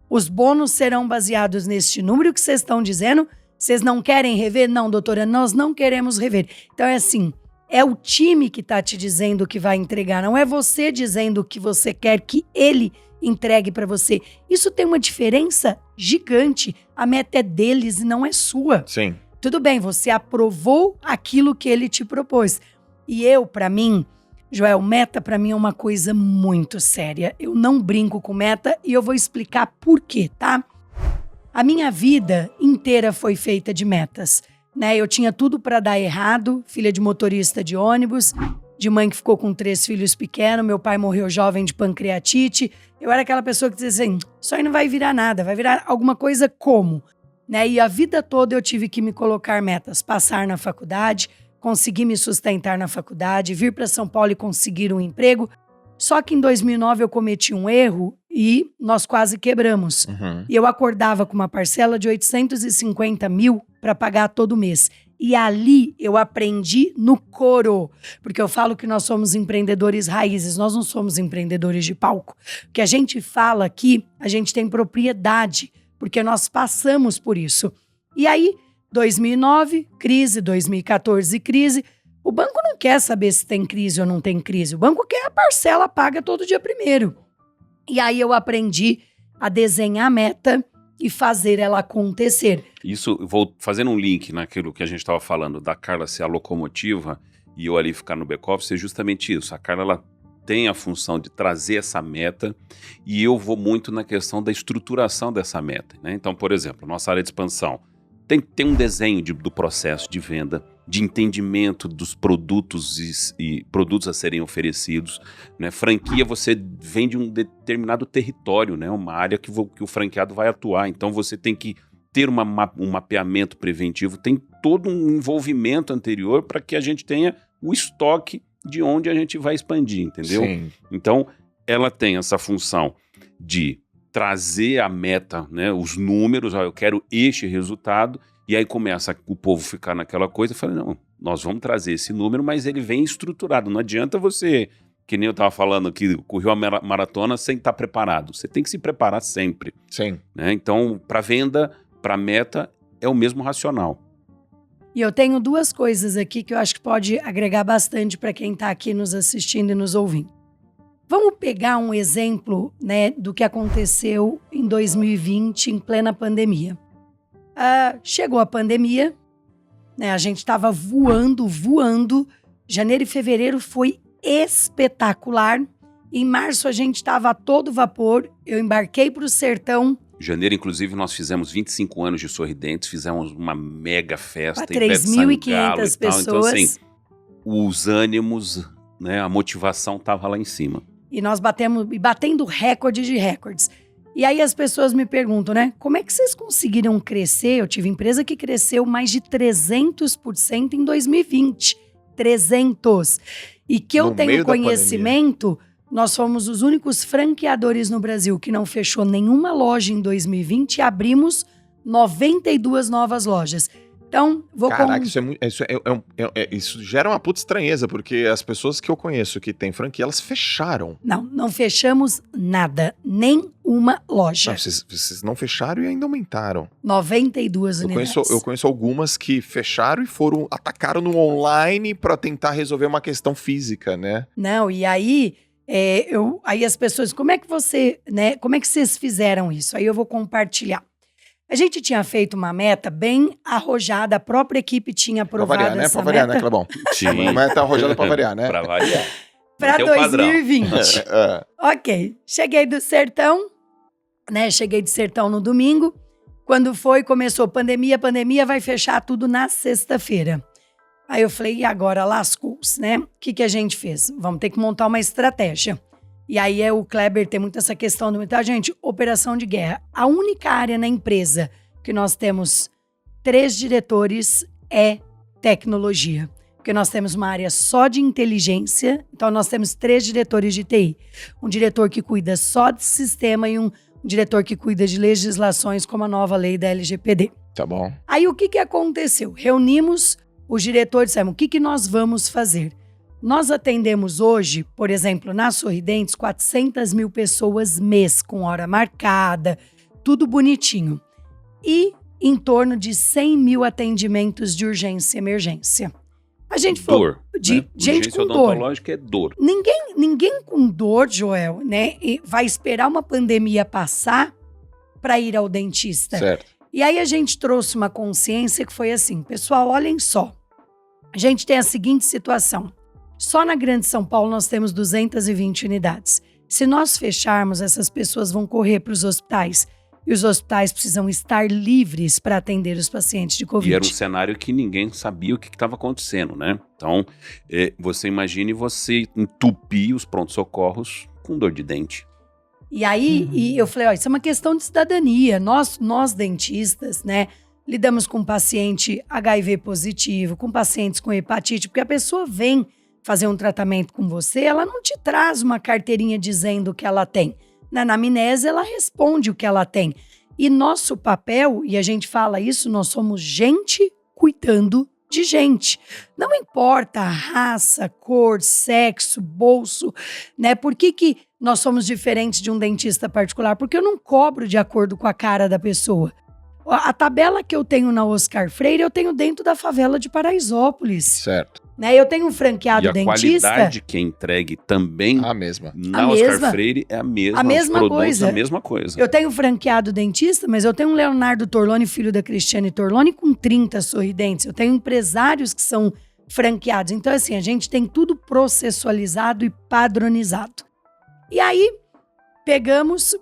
os bônus serão baseados neste número que vocês estão dizendo. Vocês não querem rever? Não, doutora, nós não queremos rever. Então é assim, é o time que está te dizendo que vai entregar, não é você dizendo que você quer que ele entregue para você. Isso tem uma diferença gigante. A meta é deles e não é sua. Sim. Tudo bem, você aprovou aquilo que ele te propôs. E para mim, Joel, meta para mim é uma coisa muito séria. Eu não brinco com meta e eu vou explicar por quê, tá? A minha vida inteira foi feita de metas, né? Eu tinha tudo para dar errado, filha de motorista de ônibus, de mãe que ficou com 3 filhos pequenos, meu pai morreu jovem de pancreatite. Eu era aquela pessoa que dizia assim, isso aí não vai virar nada, vai virar alguma coisa como? Né? E a vida toda eu tive que me colocar metas, passar na faculdade, conseguir me sustentar na faculdade, vir para São Paulo e conseguir um emprego. Só que em 2009 eu cometi um erro e nós quase quebramos. E eu acordava com uma parcela de 850 mil para pagar todo mês. E ali eu aprendi no couro, porque eu falo que nós somos empreendedores raízes, nós não somos empreendedores de palco. O que a gente fala aqui, a gente tem propriedade, porque nós passamos por isso. E aí, 2009, crise, 2014, crise. O banco não quer saber se tem crise ou não tem crise. O banco quer a parcela paga todo dia 1º. E aí eu aprendi a desenhar a meta e fazer ela acontecer. Isso, vou fazendo um link naquilo que a gente estava falando, da Carla ser a locomotiva e eu ali ficar no back-office, é justamente isso. A Carla, ela tem a função de trazer essa meta e eu vou muito na questão da estruturação dessa meta, né? Então, por exemplo, nossa área de expansão tem um desenho do processo de venda, de entendimento dos produtos e produtos a serem oferecidos, né? Franquia, você vende um determinado território, né? Uma área que o franqueado vai atuar, então você tem que ter um mapeamento preventivo, tem todo um envolvimento anterior para que a gente tenha o estoque de onde a gente vai expandir, entendeu? Sim. Então, ela tem essa função de trazer a meta, né, os números, eu quero este resultado, e aí começa o povo ficar naquela coisa, eu falei, não, nós vamos trazer esse número, mas ele vem estruturado, não adianta você, que nem eu estava falando que correu a maratona sem estar preparado, você tem que se preparar sempre. Sim. Né? Então, para venda, para meta, é o mesmo racional. E eu tenho 2 coisas aqui que eu acho que pode agregar bastante para quem está aqui nos assistindo e nos ouvindo. Vamos pegar um exemplo, né, do que aconteceu em 2020, em plena pandemia. Chegou a pandemia, né, a gente estava voando. Janeiro e fevereiro foi espetacular. Em março a gente estava a todo vapor. Eu embarquei para o sertão. Janeiro, inclusive, nós fizemos 25 anos de Sorridentes, fizemos uma mega festa. Para 3.500 pessoas. Então, assim, os ânimos, né, a motivação estava lá em cima. E nós batendo recorde de recordes. E aí as pessoas me perguntam, né? Como é que vocês conseguiram crescer? Eu tive empresa que cresceu mais de 300% em 2020. 300%. E que eu tenho conhecimento, nós fomos os únicos franqueadores no Brasil que não fechou nenhuma loja em 2020 e abrimos 92 novas lojas. Então, Caraca, isso gera uma puta estranheza, porque as pessoas que eu conheço que têm franquia, elas fecharam. Não fechamos nada, nem uma loja. Não, vocês não fecharam e ainda aumentaram. 92 unidades. Eu conheço algumas que fecharam e atacaram no online para tentar resolver uma questão física, né? Não, e aí... aí as pessoas, como é que vocês fizeram isso? Aí eu vou compartilhar. A gente tinha feito uma meta bem arrojada, a própria equipe tinha aprovado essa meta. Pra variar, né, Clebão? Sim. Uma meta arrojada pra variar, né? Pra variar. Pra 2020. Ok, cheguei do sertão, né, cheguei de sertão no domingo. Quando começou pandemia, vai fechar tudo na sexta-feira. Aí eu falei, e agora lascou-se, né? O que a gente fez? Vamos ter que montar uma estratégia. E aí o Kleber tem muito essa questão gente, operação de guerra. A única área na empresa que nós temos 3 diretores é tecnologia. Porque nós temos uma área só de inteligência, então nós temos 3 diretores de TI. Um diretor que cuida só de sistema e um diretor que cuida de legislações como a nova lei da LGPD. Tá bom. Aí o que aconteceu? Reunimos os diretores, dissemos, o que nós vamos fazer? Nós atendemos hoje, por exemplo, na Sorridentes, 400 mil pessoas mês, com hora marcada, tudo bonitinho. E em torno de 100 mil atendimentos de urgência e emergência. A gente falou dor, de né? gente urgência com dor. Odontológica é dor. Ninguém ninguém com dor, Joel, né, vai esperar uma pandemia passar para ir ao dentista. Certo. E aí a gente trouxe uma consciência que foi assim, pessoal, olhem só. A gente tem a seguinte situação. Só na Grande São Paulo nós temos 220 unidades. Se nós fecharmos, essas pessoas vão correr para os hospitais. E os hospitais precisam estar livres para atender os pacientes de Covid. E era um cenário que ninguém sabia o que estava acontecendo, né? Então, você imagine você entupir os prontos-socorros com dor de dente. E aí, e eu falei, ó, isso é uma questão de cidadania. Nós dentistas, né, lidamos com paciente HIV positivo, com pacientes com hepatite, porque a pessoa vem fazer um tratamento com você, ela não te traz uma carteirinha dizendo o que ela tem. Na anamnese, ela responde o que ela tem. E nosso papel, e a gente fala isso, nós somos gente cuidando de gente. Não importa a raça, cor, sexo, bolso, né? Por que nós somos diferentes de um dentista particular? Porque eu não cobro de acordo com a cara da pessoa. A tabela que eu tenho na Oscar Freire, eu tenho dentro da favela de Paraisópolis. Certo. Né? Eu tenho um franqueado dentista. E a qualidade que é entregue também a mesma. Na Oscar Freire é a mesma. A mesma coisa. A mesma coisa. Eu tenho um franqueado dentista, mas eu tenho um Leonardo Torloni, filho da Cristiane Torloni, com 30 sorridentes. Eu tenho empresários que são franqueados. Então, assim, a gente tem tudo processualizado e padronizado. E aí,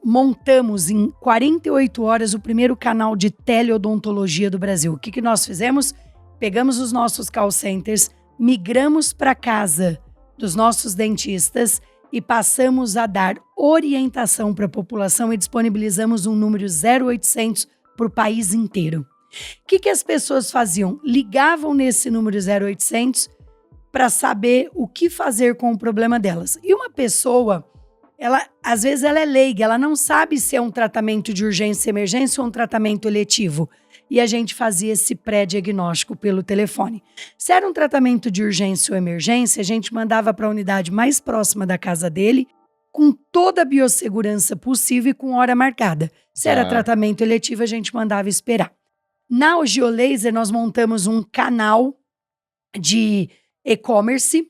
montamos em 48 horas o primeiro canal de teleodontologia do Brasil. O que nós fizemos? Pegamos os nossos call centers, migramos para casa dos nossos dentistas e passamos a dar orientação para a população e disponibilizamos um número 0800 para o país inteiro. O que as pessoas faziam? Ligavam nesse número 0800 para saber o que fazer com o problema delas. E uma pessoa, às vezes ela é leiga, ela não sabe se é um tratamento de urgência e emergência ou um tratamento eletivo. E a gente fazia esse pré-diagnóstico pelo telefone. Se era um tratamento de urgência ou emergência, a gente mandava para a unidade mais próxima da casa dele, com toda a biossegurança possível e com hora marcada. Se era tratamento eletivo, a gente mandava esperar. Na Ogiolaser, nós montamos um canal de e-commerce,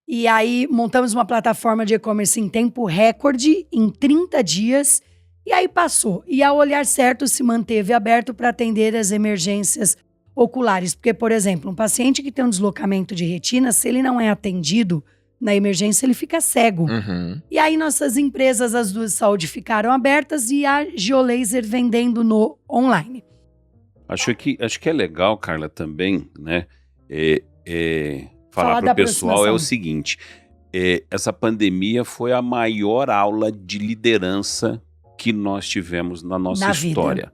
e aí montamos uma plataforma de e-commerce em tempo recorde, em 30 dias, e aí passou. E ao Olhar Certo se manteve aberto para atender as emergências oculares. Porque, por exemplo, um paciente que tem um deslocamento de retina, se ele não é atendido na emergência, ele fica cego. E aí nossas empresas, as duas de saúde, ficaram abertas e a Geolaser vendendo no online. Acho que é legal, Carla, também, né? Falar para o pessoal é o seguinte: essa pandemia foi a maior aula de liderança que nós tivemos na nossa história.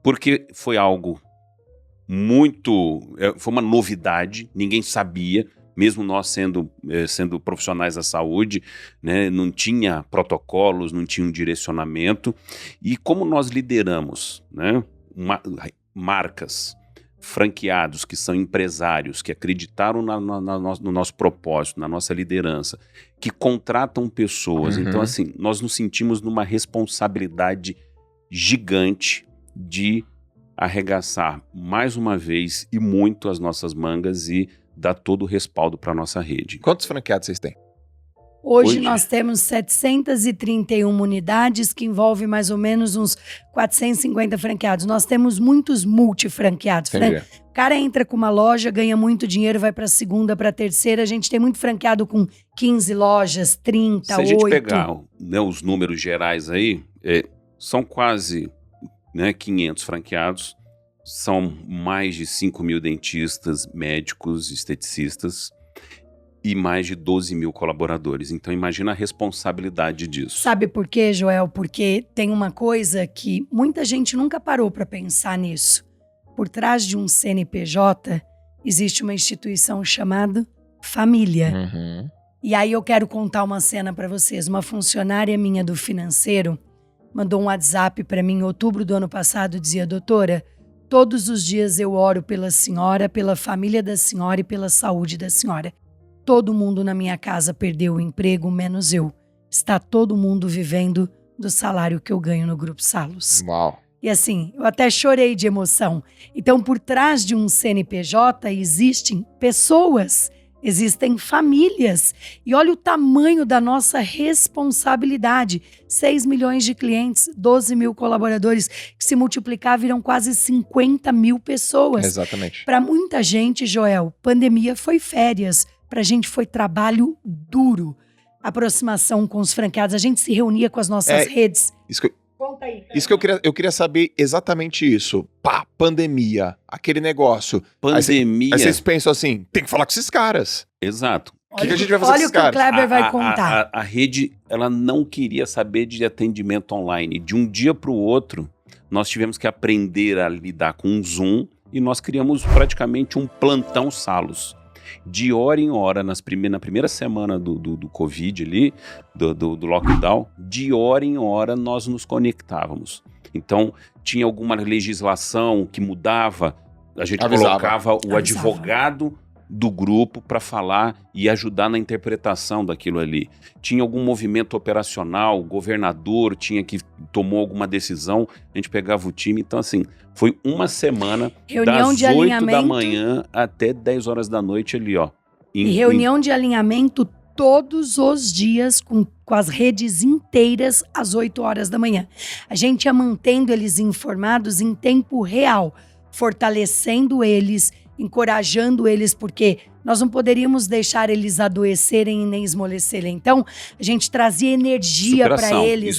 Porque foi algo foi uma novidade, ninguém sabia, mesmo nós sendo profissionais da saúde, né, não tinha protocolos, não tinha um direcionamento. E como nós lideramos, né, marcas, franqueados que são empresários, que acreditaram no nosso propósito, na nossa liderança, que contratam pessoas. Então, assim, nós nos sentimos numa responsabilidade gigante de arregaçar mais uma vez e muito as nossas mangas e dar todo o respaldo para a nossa rede. Quantos franqueados vocês têm? Hoje nós temos 731 unidades, que envolve mais ou menos uns 450 franqueados. Nós temos muitos multifranqueados. O cara entra com uma loja, ganha muito dinheiro, vai para a segunda, para a terceira. A gente tem muito franqueado com 15 lojas, 30, 8. Se a gente pegar, né, os números gerais aí, são quase, né, 500 franqueados. São mais de 5 mil dentistas, médicos, esteticistas e mais de 12 mil colaboradores. Então, imagina a responsabilidade disso. Sabe por quê, Joel? Porque tem uma coisa que muita gente nunca parou para pensar nisso. Por trás de um CNPJ, existe uma instituição chamada família. E aí eu quero contar uma cena para vocês. Uma funcionária minha do financeiro mandou um WhatsApp para mim em outubro do ano passado e dizia: doutora, todos os dias eu oro pela senhora, pela família da senhora e pela saúde da senhora. Todo mundo na minha casa perdeu o emprego, menos eu. Está todo mundo vivendo do salário que eu ganho no Grupo Salos. Uau! E assim, eu até chorei de emoção. Então, por trás de um CNPJ existem pessoas. existem famílias. E olha o tamanho da nossa responsabilidade. 6 milhões de clientes, 12 mil colaboradores, que se multiplicar viram quase 50 mil pessoas. Exatamente. Para muita gente, Joel, pandemia foi férias. Para a gente foi trabalho duro. Aproximação com os franqueados. A gente se reunia com as nossas redes. Conta aí. Isso que eu queria saber exatamente isso. Pá, pandemia, aquele negócio. Pandemia. Aí vocês pensam assim, tem que falar com esses caras. Exato. O que a gente vai fazer com esses caras? Olha o que o Kleber vai contar. A rede, ela não queria saber de atendimento online. De um dia para o outro, nós tivemos que aprender a lidar com um Zoom e nós criamos praticamente um plantão Salos. De hora em hora, na primeira semana do Covid ali, do lockdown, de hora em hora nós nos conectávamos. Então, tinha alguma legislação que mudava, a gente colocava o advogado do grupo para falar e ajudar na interpretação daquilo ali. Tinha algum movimento operacional, o governador tomou alguma decisão, a gente pegava o time. Então, assim, foi uma semana, reunião das 8 da manhã até 10 horas da noite ali, ó. E reunião de alinhamento todos os dias com as redes inteiras às 8 horas da manhã. A gente ia mantendo eles informados em tempo real, fortalecendo eles, encorajando eles, porque nós não poderíamos deixar eles adoecerem e nem esmorecerem. Então, a gente trazia energia para eles,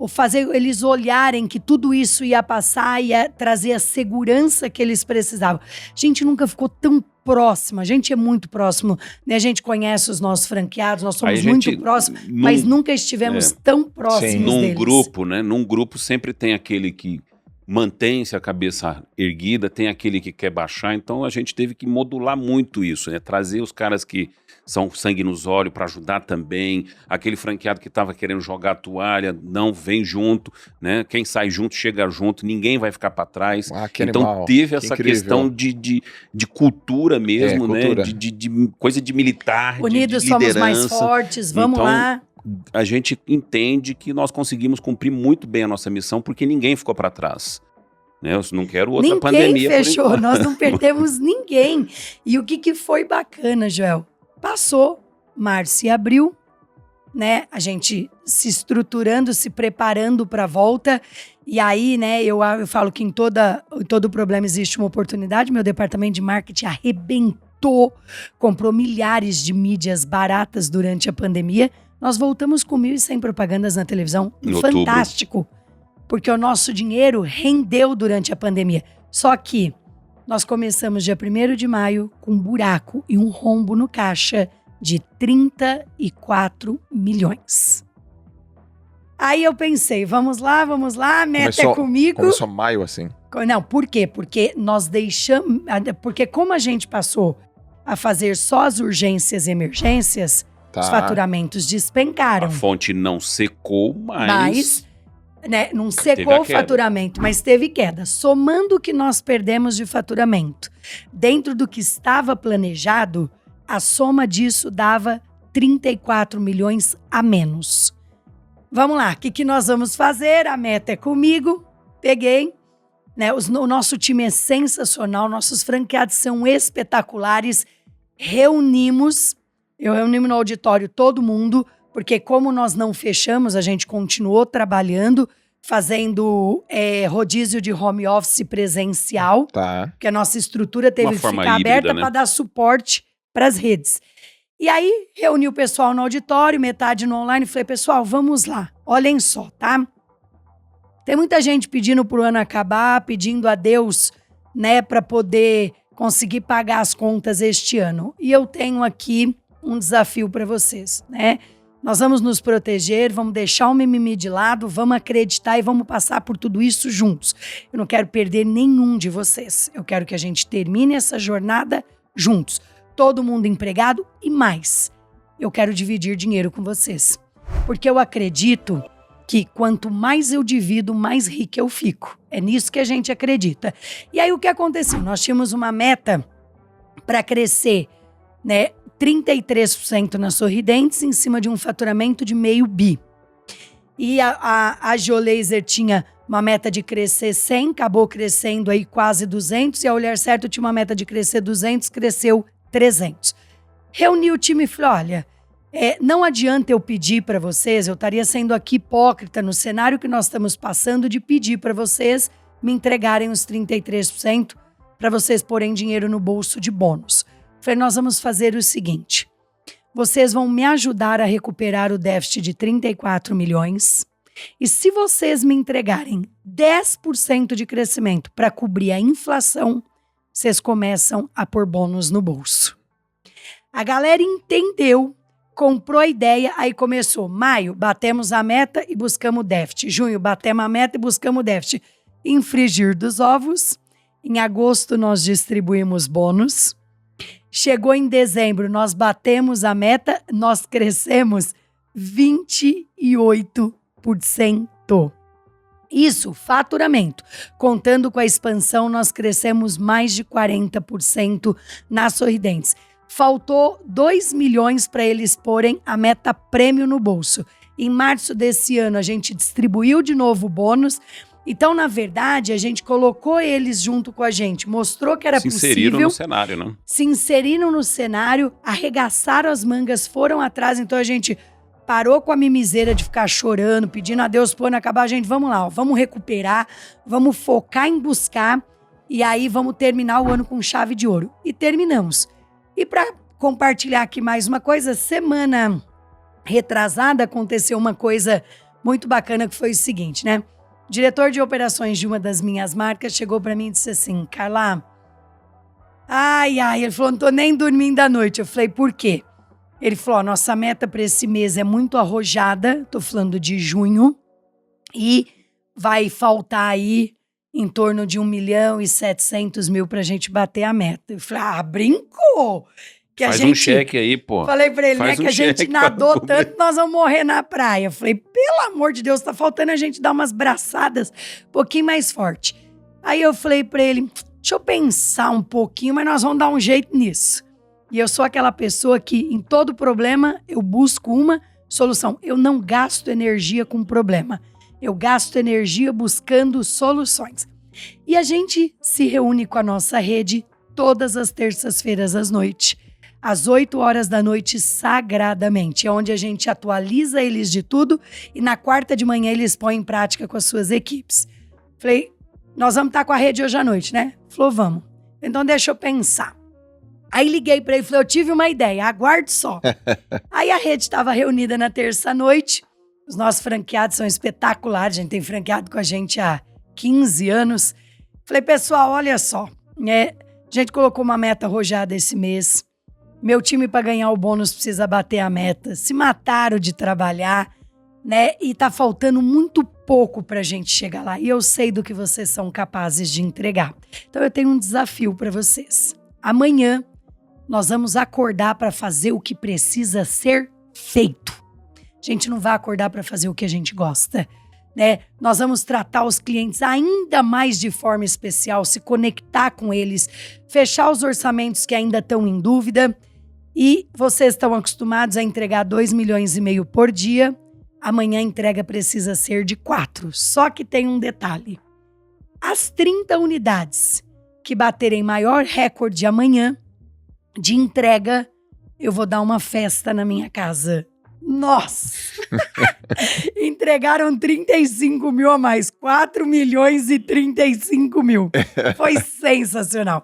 fazer eles olharem que tudo isso ia passar, ia trazer a segurança que eles precisavam. A gente nunca ficou tão próximo, a gente é muito próximo, né? A gente conhece os nossos franqueados, nós somos muito próximos, mas nunca estivemos tão próximos deles. Grupo, né? Num grupo sempre tem aquele que mantém-se a cabeça erguida, tem aquele que quer baixar, então a gente teve que modular muito isso, né? Trazer os caras que são sangue nos olhos para ajudar também, aquele franqueado que estava querendo jogar a toalha, não vem junto, né? Quem sai junto, chega junto, ninguém vai ficar para trás. Então animal. Teve essa questão de cultura mesmo, cultura. Né? De coisa de militar, Unidos de liderança. Somos mais fortes, vamos então, lá. A gente entende que nós conseguimos cumprir muito bem a nossa missão, porque ninguém ficou para trás. Né? Eu não quero outra pandemia. Ninguém fechou, nós não perdemos ninguém. E o que foi bacana, Joel? Passou março e abril, né? A gente se estruturando, se preparando para a volta. E aí, né, eu falo que em todo problema existe uma oportunidade. Meu departamento de marketing arrebentou, comprou milhares de mídias baratas durante a pandemia. Nós voltamos com 1.100 propagandas na televisão. Fantástico. Porque o nosso dinheiro rendeu durante a pandemia. Só que nós começamos dia 1º de maio com um buraco e um rombo no caixa de 34 milhões. Aí eu pensei, vamos lá, meta é comigo. Começou maio assim? Não, por quê? Porque nós deixamos... Porque como a gente passou a fazer só as urgências e emergências... Os faturamentos despencaram. A fonte não secou, mas né, não secou o faturamento, mas teve queda. Somando o que nós perdemos de faturamento, dentro do que estava planejado, a soma disso dava 34 milhões a menos. Vamos lá, o que nós vamos fazer? A meta é comigo. Peguei. Né, o nosso time é sensacional, nossos franqueados são espetaculares. Eu reuni no auditório todo mundo, porque como nós não fechamos, a gente continuou trabalhando, fazendo rodízio de home office presencial, porque a nossa estrutura teve que ficar aberta, né? Para dar suporte para as redes. E aí, reuni o pessoal no auditório, metade no online, e falei, pessoal, vamos lá, olhem só, tá? Tem muita gente pedindo pro ano acabar, pedindo a Deus, né, para poder conseguir pagar as contas este ano. E eu tenho aqui um desafio para vocês, né? Nós vamos nos proteger, vamos deixar o mimimi de lado, vamos acreditar e vamos passar por tudo isso juntos. Eu não quero perder nenhum de vocês. Eu quero que a gente termine essa jornada juntos. Todo mundo empregado e mais. Eu quero dividir dinheiro com vocês. Porque eu acredito que quanto mais eu divido, mais rico eu fico. É nisso que a gente acredita. E aí o que aconteceu? Nós tínhamos uma meta para crescer, né? 33% na Sorridentes, em cima de um faturamento de 500 milhões. E a Geolaser tinha uma meta de crescer 100, acabou crescendo aí quase 200, e a Olhar Certo tinha uma meta de crescer 200, cresceu 300. Reuni o time e falei, olha, não adianta eu pedir para vocês, eu estaria sendo aqui hipócrita no cenário que nós estamos passando de pedir para vocês me entregarem os 33% para vocês porem dinheiro no bolso de bônus. Falei, nós vamos fazer o seguinte, vocês vão me ajudar a recuperar o déficit de 34 milhões, e se vocês me entregarem 10% de crescimento para cobrir a inflação, vocês começam a pôr bônus no bolso. A galera entendeu, comprou a ideia, aí começou. Maio, batemos a meta e buscamos déficit. Junho, batemos a meta e buscamos déficit. Em frigir dos ovos, em agosto nós distribuímos bônus. Chegou em dezembro, nós batemos a meta, nós crescemos 28%. Isso, faturamento. Contando com a expansão, nós crescemos mais de 40% nas Sorridentes. Faltou 2 milhões para eles porem a meta prêmio no bolso. Em março desse ano, a gente distribuiu de novo o bônus. Então, na verdade, a gente colocou eles junto com a gente, mostrou que era possível. Se inseriram no cenário, né? Se inseriram no cenário, arregaçaram as mangas, foram atrás. Então, a gente parou com a mimiseira de ficar chorando, pedindo a Deus quando acabar. A gente, vamos lá, ó, vamos recuperar, vamos focar em buscar e aí vamos terminar o ano com chave de ouro. E terminamos. E para compartilhar aqui mais uma coisa, semana retrasada aconteceu uma coisa muito bacana que foi o seguinte, né? O diretor de operações de uma das minhas marcas chegou para mim e disse assim, Carla, ele falou, não tô nem dormindo à noite. Eu falei, por quê? Ele falou, nossa meta para esse mês é muito arrojada, tô falando de junho, e vai faltar aí em torno de 1.700.000 pra gente bater a meta. Eu falei, brincou! Que faz um cheque aí, pô. Falei pra ele, que a gente nadou tanto, nós vamos morrer na praia. Eu falei, pelo amor de Deus, tá faltando a gente dar umas braçadas um pouquinho mais forte. Aí eu falei pra ele, deixa eu pensar um pouquinho, mas nós vamos dar um jeito nisso. E eu sou aquela pessoa que, em todo problema, eu busco uma solução. Eu não gasto energia com problema. Eu gasto energia buscando soluções. E a gente se reúne com a nossa rede todas as terças-feiras à noite, às 8 horas da noite, sagradamente. É onde a gente atualiza eles de tudo e na quarta de manhã eles põem em prática com as suas equipes. Falei, nós vamos estar com a rede hoje à noite, né? Falou, vamos. Então deixa eu pensar. Aí liguei para ele e falei, eu tive uma ideia, aguarde só. Aí a rede estava reunida na terça-noite. Os nossos franqueados são espetaculares, a gente tem franqueado com a gente há 15 anos. Falei, pessoal, olha só, a gente colocou uma meta arrojada esse mês. Meu time, para ganhar o bônus, precisa bater a meta. Se mataram de trabalhar, né? E tá faltando muito pouco pra gente chegar lá. E eu sei do que vocês são capazes de entregar. Então eu tenho um desafio para vocês. Amanhã, nós vamos acordar para fazer o que precisa ser feito. A gente não vai acordar para fazer o que a gente gosta, né? Nós vamos tratar os clientes ainda mais de forma especial, se conectar com eles, fechar os orçamentos que ainda estão em dúvida. E vocês estão acostumados a entregar 2,5 milhões por dia. Amanhã a entrega precisa ser de 4. Só que tem um detalhe. As 30 unidades que baterem maior recorde amanhã de entrega, eu vou dar uma festa na minha casa. Nossa! Entregaram 35 mil a mais, 4.035.000. Foi sensacional.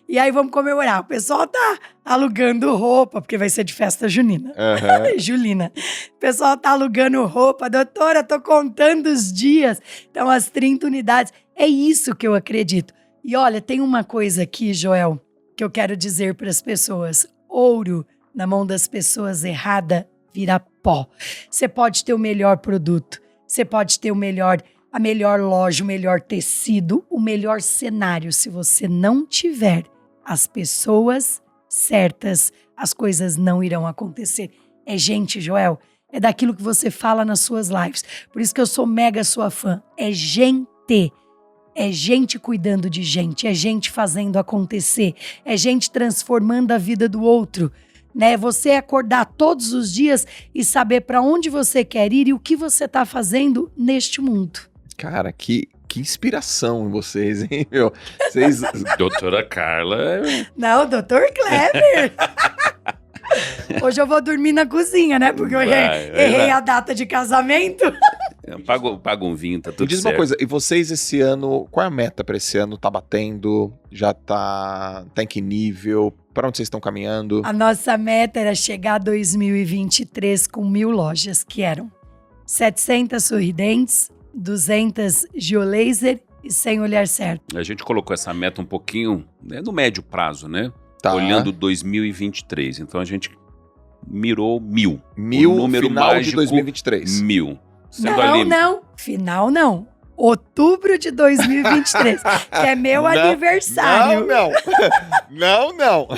E aí vamos comemorar. O pessoal tá alugando roupa, porque vai ser de festa junina. Uhum. Julina. O pessoal tá alugando roupa. Doutora, tô contando os dias. Então, as 30 unidades. É isso que eu acredito. E olha, tem uma coisa aqui, Joel, que eu quero dizer para as pessoas. Ouro na mão das pessoas errada vira pó. Você pode ter o melhor produto, você pode ter a melhor loja, o melhor tecido, o melhor cenário. Se você não tiver as pessoas certas, as coisas não irão acontecer. É gente, Joel, é daquilo que você fala nas suas lives. Por isso que eu sou mega sua fã. É gente. É gente cuidando de gente, é gente fazendo acontecer, é gente transformando a vida do outro, né? Você acordar todos os dias e saber para onde você quer ir e o que você está fazendo neste mundo. Cara, que inspiração em vocês, hein, meu? Vocês... Doutora Carla... Não, doutor Kleber. Hoje eu vou dormir na cozinha, né? Porque eu errei a data de casamento. Paga um vinho, tá tudo certo. Me diz uma coisa, e vocês esse ano, qual é a meta pra esse ano? Tá batendo? Já tá em que nível? Pra onde vocês estão caminhando? A nossa meta era chegar a 2023 com 1.000 lojas, que eram 700 sorridentes, 200 geolaser e 100 olhar certo. A gente colocou essa meta um pouquinho no médio prazo, né? Tá. Olhando 2023. Então a gente mirou 1.000. 1.000 o número final mágico, de 2023. 1.000. Não. Final não. Outubro de 2023, que é meu aniversário. Não.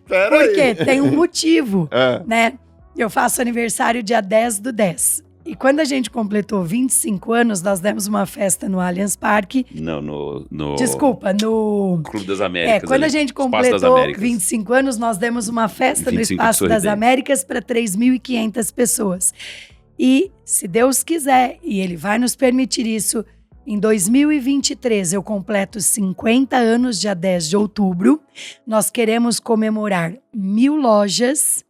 Pera Por aí. quê? Tem um motivo, né? Eu faço aniversário dia 10/10. E quando a gente completou 25 anos, nós demos uma festa no Allianz Parque. Não, no... Desculpa, no... Clube das Américas. Quando a gente completou 25 anos, nós demos uma festa no Espaço das Américas para 3.500 pessoas. E, se Deus quiser, e Ele vai nos permitir isso, em 2023 eu completo 50 anos, dia 10 de outubro. Nós queremos comemorar 1.000 lojas,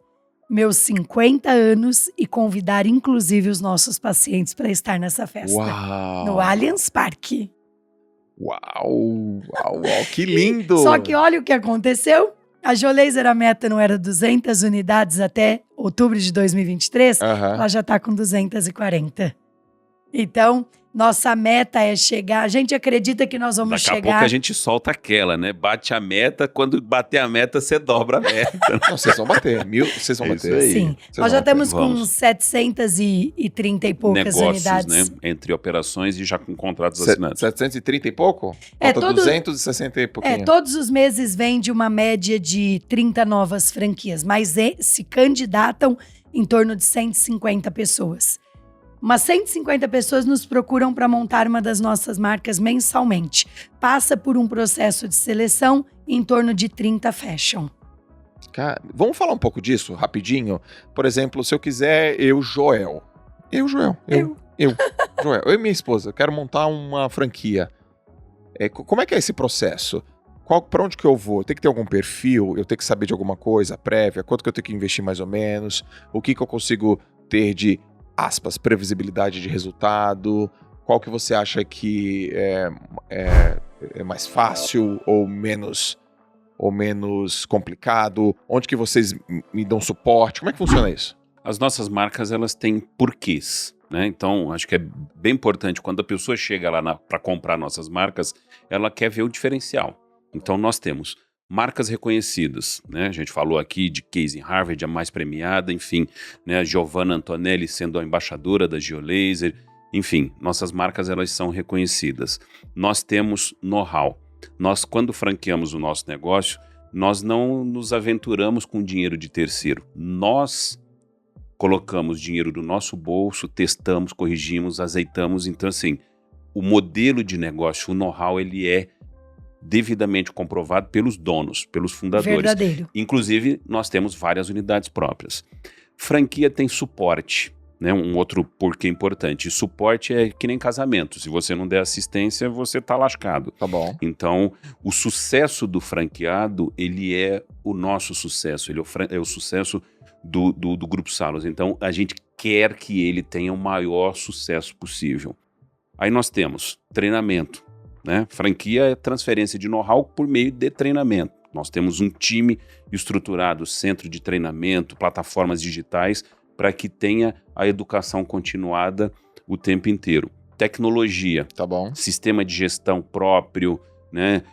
meus 50 anos e convidar inclusive os nossos pacientes para estar nessa festa. Uau. No Allianz Parque. Uau, que lindo! Só que olha o que aconteceu. A Geolaser, a meta não era 200 unidades até outubro de 2023, ela já está com 240. Então, nossa meta é chegar... A gente acredita que nós vamos chegar... Daqui a pouco a gente solta aquela, né? Bate a meta, quando bater a meta, você dobra a meta. Não, vocês vão bater. 1.000, vocês vão bater. Aí. Sim, nós já estamos com 730 e poucas negócios, unidades. Né? Entre operações e já com contratos assinados. 730 e pouco? Falta 260 e pouquinho. Todos os meses vende uma média de 30 novas franquias, mas se candidatam em torno de 150 pessoas. Umas 150 pessoas nos procuram para montar uma das nossas marcas mensalmente. Passa por um processo de seleção e em torno de 30 fecham. Cara, vamos falar um pouco disso, rapidinho? Por exemplo, se eu quiser, Joel, eu e minha esposa, quero montar uma franquia. Como é que é esse processo? Para onde que eu vou? Tem que ter algum perfil? Eu tenho que saber de alguma coisa prévia? Quanto que eu tenho que investir mais ou menos? O que eu consigo ter de... aspas, previsibilidade de resultado? Qual que você acha que é mais fácil ou menos complicado? Onde que vocês me dão suporte? Como é que funciona isso? As nossas marcas, elas têm porquês, né? Então, acho que é bem importante, quando a pessoa chega lá para comprar nossas marcas, ela quer ver o diferencial. Então, nós temos marcas reconhecidas, né? A gente falou aqui de Case Harvard, a mais premiada, enfim, né? A Giovanna Antonelli sendo a embaixadora da Geolaser, enfim, nossas marcas, elas são reconhecidas. Nós temos know-how. Nós, quando franqueamos o nosso negócio, nós não nos aventuramos com dinheiro de terceiro. Nós colocamos dinheiro do nosso bolso, testamos, corrigimos, azeitamos. Então, assim, o modelo de negócio, o know-how, ele é devidamente comprovado pelos donos, pelos fundadores. Verdadeiro. Inclusive, nós temos várias unidades próprias. Franquia tem suporte, né? Um outro porquê importante. Suporte é que nem casamento. Se você não der assistência, você tá lascado. Tá bom. Então, o sucesso do franqueado, ele é o nosso sucesso. Ele é o sucesso do Grupo Salos. Então, a gente quer que ele tenha o maior sucesso possível. Aí nós temos treinamento. Né? Franquia é transferência de know-how por meio de treinamento. Nós temos um time estruturado, centro de treinamento, plataformas digitais, para que tenha a educação continuada o tempo inteiro. Tecnologia, tá bom. Sistema de gestão próprio, né?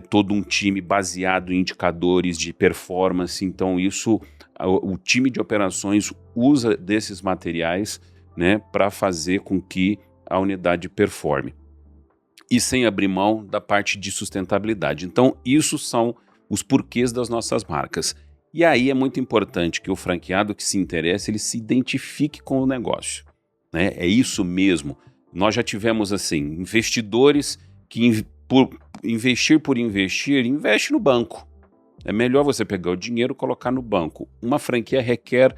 Todo um time baseado em indicadores de performance. Então, isso, o time de operações usa desses materiais, né, para fazer com que a unidade performe. E sem abrir mão da parte de sustentabilidade. Então, isso são os porquês das nossas marcas. E aí é muito importante que o franqueado que se interessa, ele se identifique com o negócio. Né? É isso mesmo. Nós já tivemos, assim, investidores que, por investir, investe no banco. É melhor você pegar o dinheiro e colocar no banco. Uma franquia requer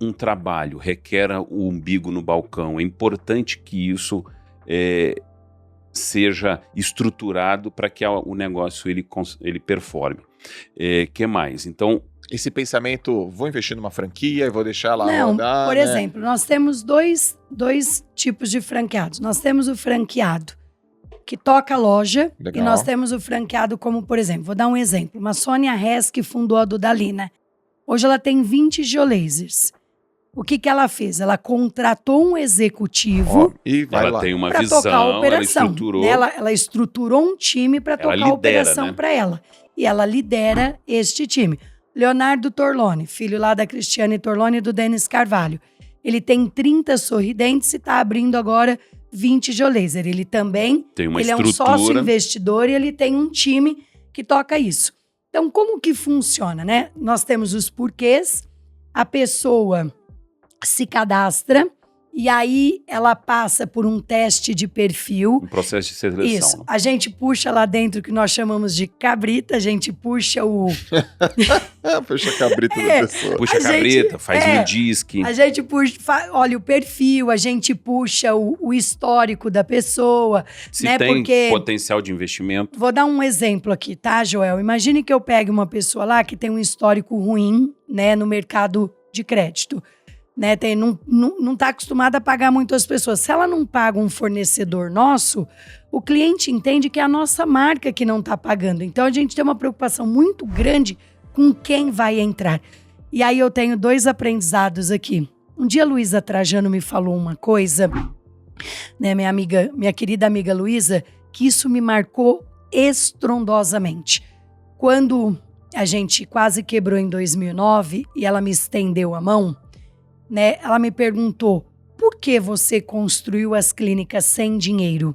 um trabalho, requer o umbigo no balcão. É importante que isso seja estruturado para que o negócio ele performe. Que mais? Então, esse pensamento, vou investir numa franquia e vou deixar lá Não, rodar, por né? exemplo, nós temos dois tipos de franqueados. Nós temos o franqueado que toca a loja. Legal. E nós temos o franqueado como, por exemplo, vou dar um exemplo. Uma Sônia Hess que fundou a Dudalina. Hoje ela tem 20 geolasers. O que ela fez? Ela contratou um executivo e vai ela lá. tem uma para visão, tocar a operação. ela estruturou. Ela estruturou um time para tocar a operação, né? para ela. E ela lidera este time. Leonardo Torlone, filho lá da Cristiane Torlone e do Denis Carvalho. Ele tem 30 sorridentes e está abrindo agora 20 geolaser. Ele também tem uma ele estrutura. É um sócio investidor e ele tem um time que toca isso. Então, como que funciona, né? Nós temos os porquês, a pessoa se cadastra e aí ela passa por um teste de perfil. Um processo de seleção. Isso. Né? A gente puxa lá dentro o que nós chamamos de cabrita, a gente puxa o... Puxa a cabrita da pessoa. Puxa a cabrita, faz um disque. A gente puxa, olha o perfil, a gente puxa o histórico da pessoa. Se né? tem Porque... potencial de investimento. Vou dar um exemplo aqui, tá, Joel? Imagine que eu pegue uma pessoa lá que tem um histórico ruim, né, no mercado de crédito. Né, não está acostumada a pagar muitas pessoas. Se ela não paga um fornecedor nosso, o cliente entende que é a nossa marca que não está pagando. Então, a gente tem uma preocupação muito grande com quem vai entrar. E aí eu tenho 2 aprendizados aqui. Um dia a Luísa Trajano me falou uma coisa, né, minha querida amiga Luísa, que isso me marcou estrondosamente. Quando a gente quase quebrou em 2009 e ela me estendeu a mão, né, ela me perguntou, por que você construiu as clínicas sem dinheiro?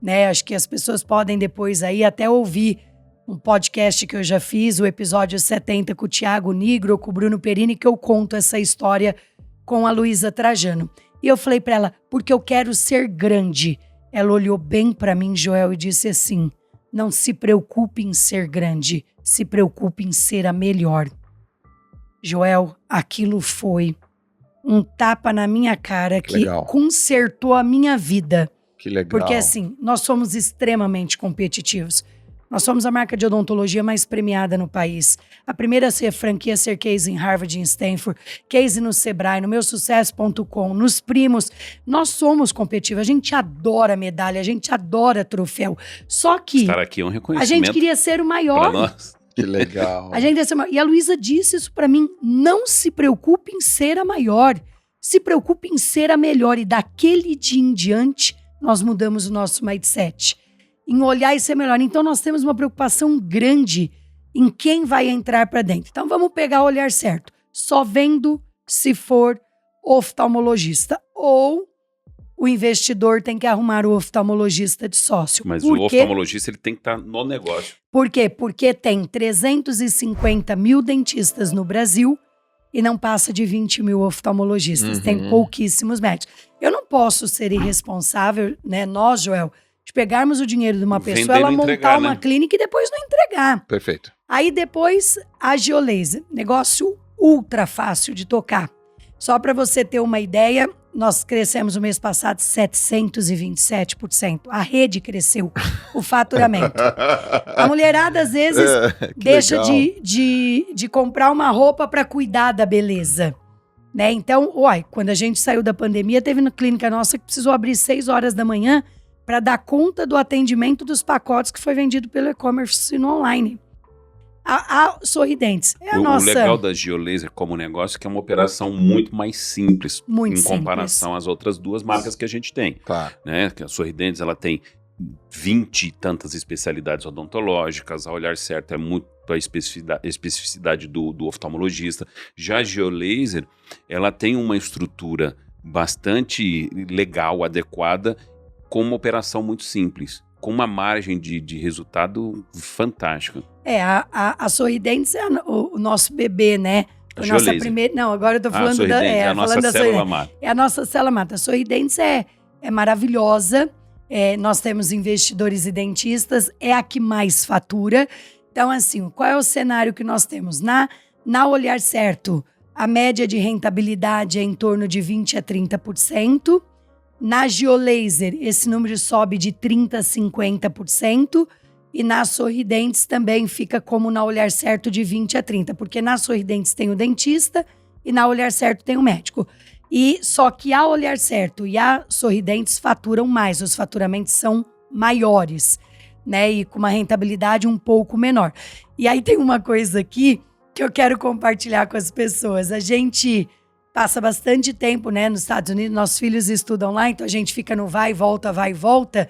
Né, acho que as pessoas podem depois aí até ouvir um podcast que eu já fiz, o episódio 70 com o Thiago Nigro, com o Bruno Perini, que eu conto essa história com a Luísa Trajano. E eu falei para ela, porque eu quero ser grande. Ela olhou bem para mim, Joel, e disse assim, não se preocupe em ser grande, se preocupe em ser a melhor. Joel, aquilo foi um tapa na minha cara que consertou a minha vida. Que legal. Porque assim, nós somos extremamente competitivos. Nós somos a marca de odontologia mais premiada no país. A primeira a ser franquia, a ser case em Harvard e em Stanford, case no Sebrae, no meusucesso.com, nos primos. Nós somos competitivos. A gente adora medalha, a gente adora troféu. Só que estar aqui é um reconhecimento. A gente queria ser o maior. Pra nós. Que legal. A gente queria ser o maior. E a Luísa disse isso pra mim. Não se preocupe em ser a maior. Se preocupe em ser a melhor. E daquele dia em diante, nós mudamos o nosso mindset. Em olhar e ser melhor. Então, nós temos uma preocupação grande em quem vai entrar para dentro. Então, vamos pegar o olhar certo. Só vendo se for oftalmologista. Ou o investidor tem que arrumar o oftalmologista de sócio. Mas o oftalmologista ele tem que estar no negócio. Por quê? Porque tem 350 mil dentistas no Brasil e não passa de 20 mil oftalmologistas. Tem pouquíssimos médicos. Eu não posso ser irresponsável, né? Nós, Joel, de pegarmos o dinheiro de uma pessoa, ela montar uma clínica e depois não entregar. Perfeito. Aí depois, a geolaser. Negócio ultra fácil de tocar. Só para você ter uma ideia, nós crescemos no mês passado 727%. A rede cresceu, o faturamento. A mulherada, às vezes, deixa de comprar uma roupa para cuidar da beleza. Né? Então, quando a gente saiu da pandemia, teve na clínica nossa que precisou abrir 6 horas da manhã para dar conta do atendimento dos pacotes que foi vendido pelo e-commerce e no online. A Sorridentes é a nossa... O legal da geolaser como negócio é que é uma operação muito mais simples muito em comparação às outras 2 marcas que a gente tem. Claro. Né? Que a Sorridentes ela tem 20 e tantas especialidades odontológicas, a Olhar Certo é muito a especificidade do oftalmologista. Já a geolaser, ela tem uma estrutura bastante legal, adequada, com uma operação muito simples, com uma margem de resultado fantástica. A Sorridentes é o nosso bebê, né? A nossa primeira. Não, agora eu tô falando da. A nossa célula mata. É a nossa célula mata. A Sorridentes é maravilhosa. Nós temos investidores e dentistas, é a que mais fatura. Então, assim, qual é o cenário que nós temos? Na Olhar Certo, a média de rentabilidade é em torno de 20% a 30%. Na Geolaser, esse número sobe de 30% a 50%. E na Sorridentes também fica como na Olhar Certo de 20% a 30%. Porque na Sorridentes tem o dentista e na Olhar Certo tem o médico. E só que a Olhar Certo e a Sorridentes faturam mais. Os faturamentos são maiores, né? E com uma rentabilidade um pouco menor. E aí tem uma coisa aqui que eu quero compartilhar com as pessoas. A gente passa bastante tempo, né, nos Estados Unidos, nossos filhos estudam lá, então a gente fica no vai e volta, vai e volta.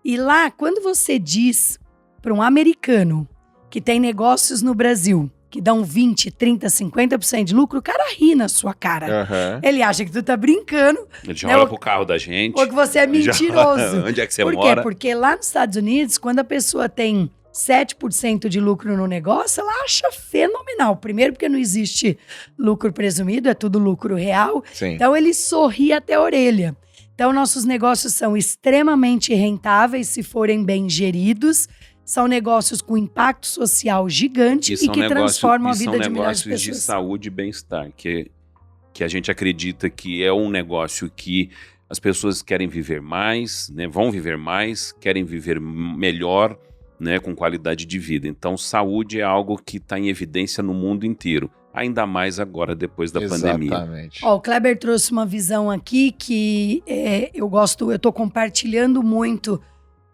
E lá, quando você diz para um americano que tem negócios no Brasil, que dão 20%, 30%, 50% de lucro, o cara ri na sua cara. Ele acha que tu tá brincando. Ele já olha pro carro da gente. Ou que você é mentiroso. Onde é que você mora? Por quê? Porque lá nos Estados Unidos, quando a pessoa tem 7% de lucro no negócio, ela acha fenomenal. Primeiro porque não existe lucro presumido, é tudo lucro real. Sim. Então ele sorri até a orelha. Então nossos negócios são extremamente rentáveis se forem bem geridos. São negócios com impacto social gigante e que transformam a vida de milhares de pessoas. São negócios de saúde e bem-estar, que a gente acredita que é um negócio que as pessoas querem viver mais, né, vão viver mais, querem viver melhor, né, com qualidade de vida. Então, saúde é algo que está em evidência no mundo inteiro. Ainda mais agora, depois da pandemia. Exatamente. O Kleber trouxe uma visão aqui que eu estou compartilhando muito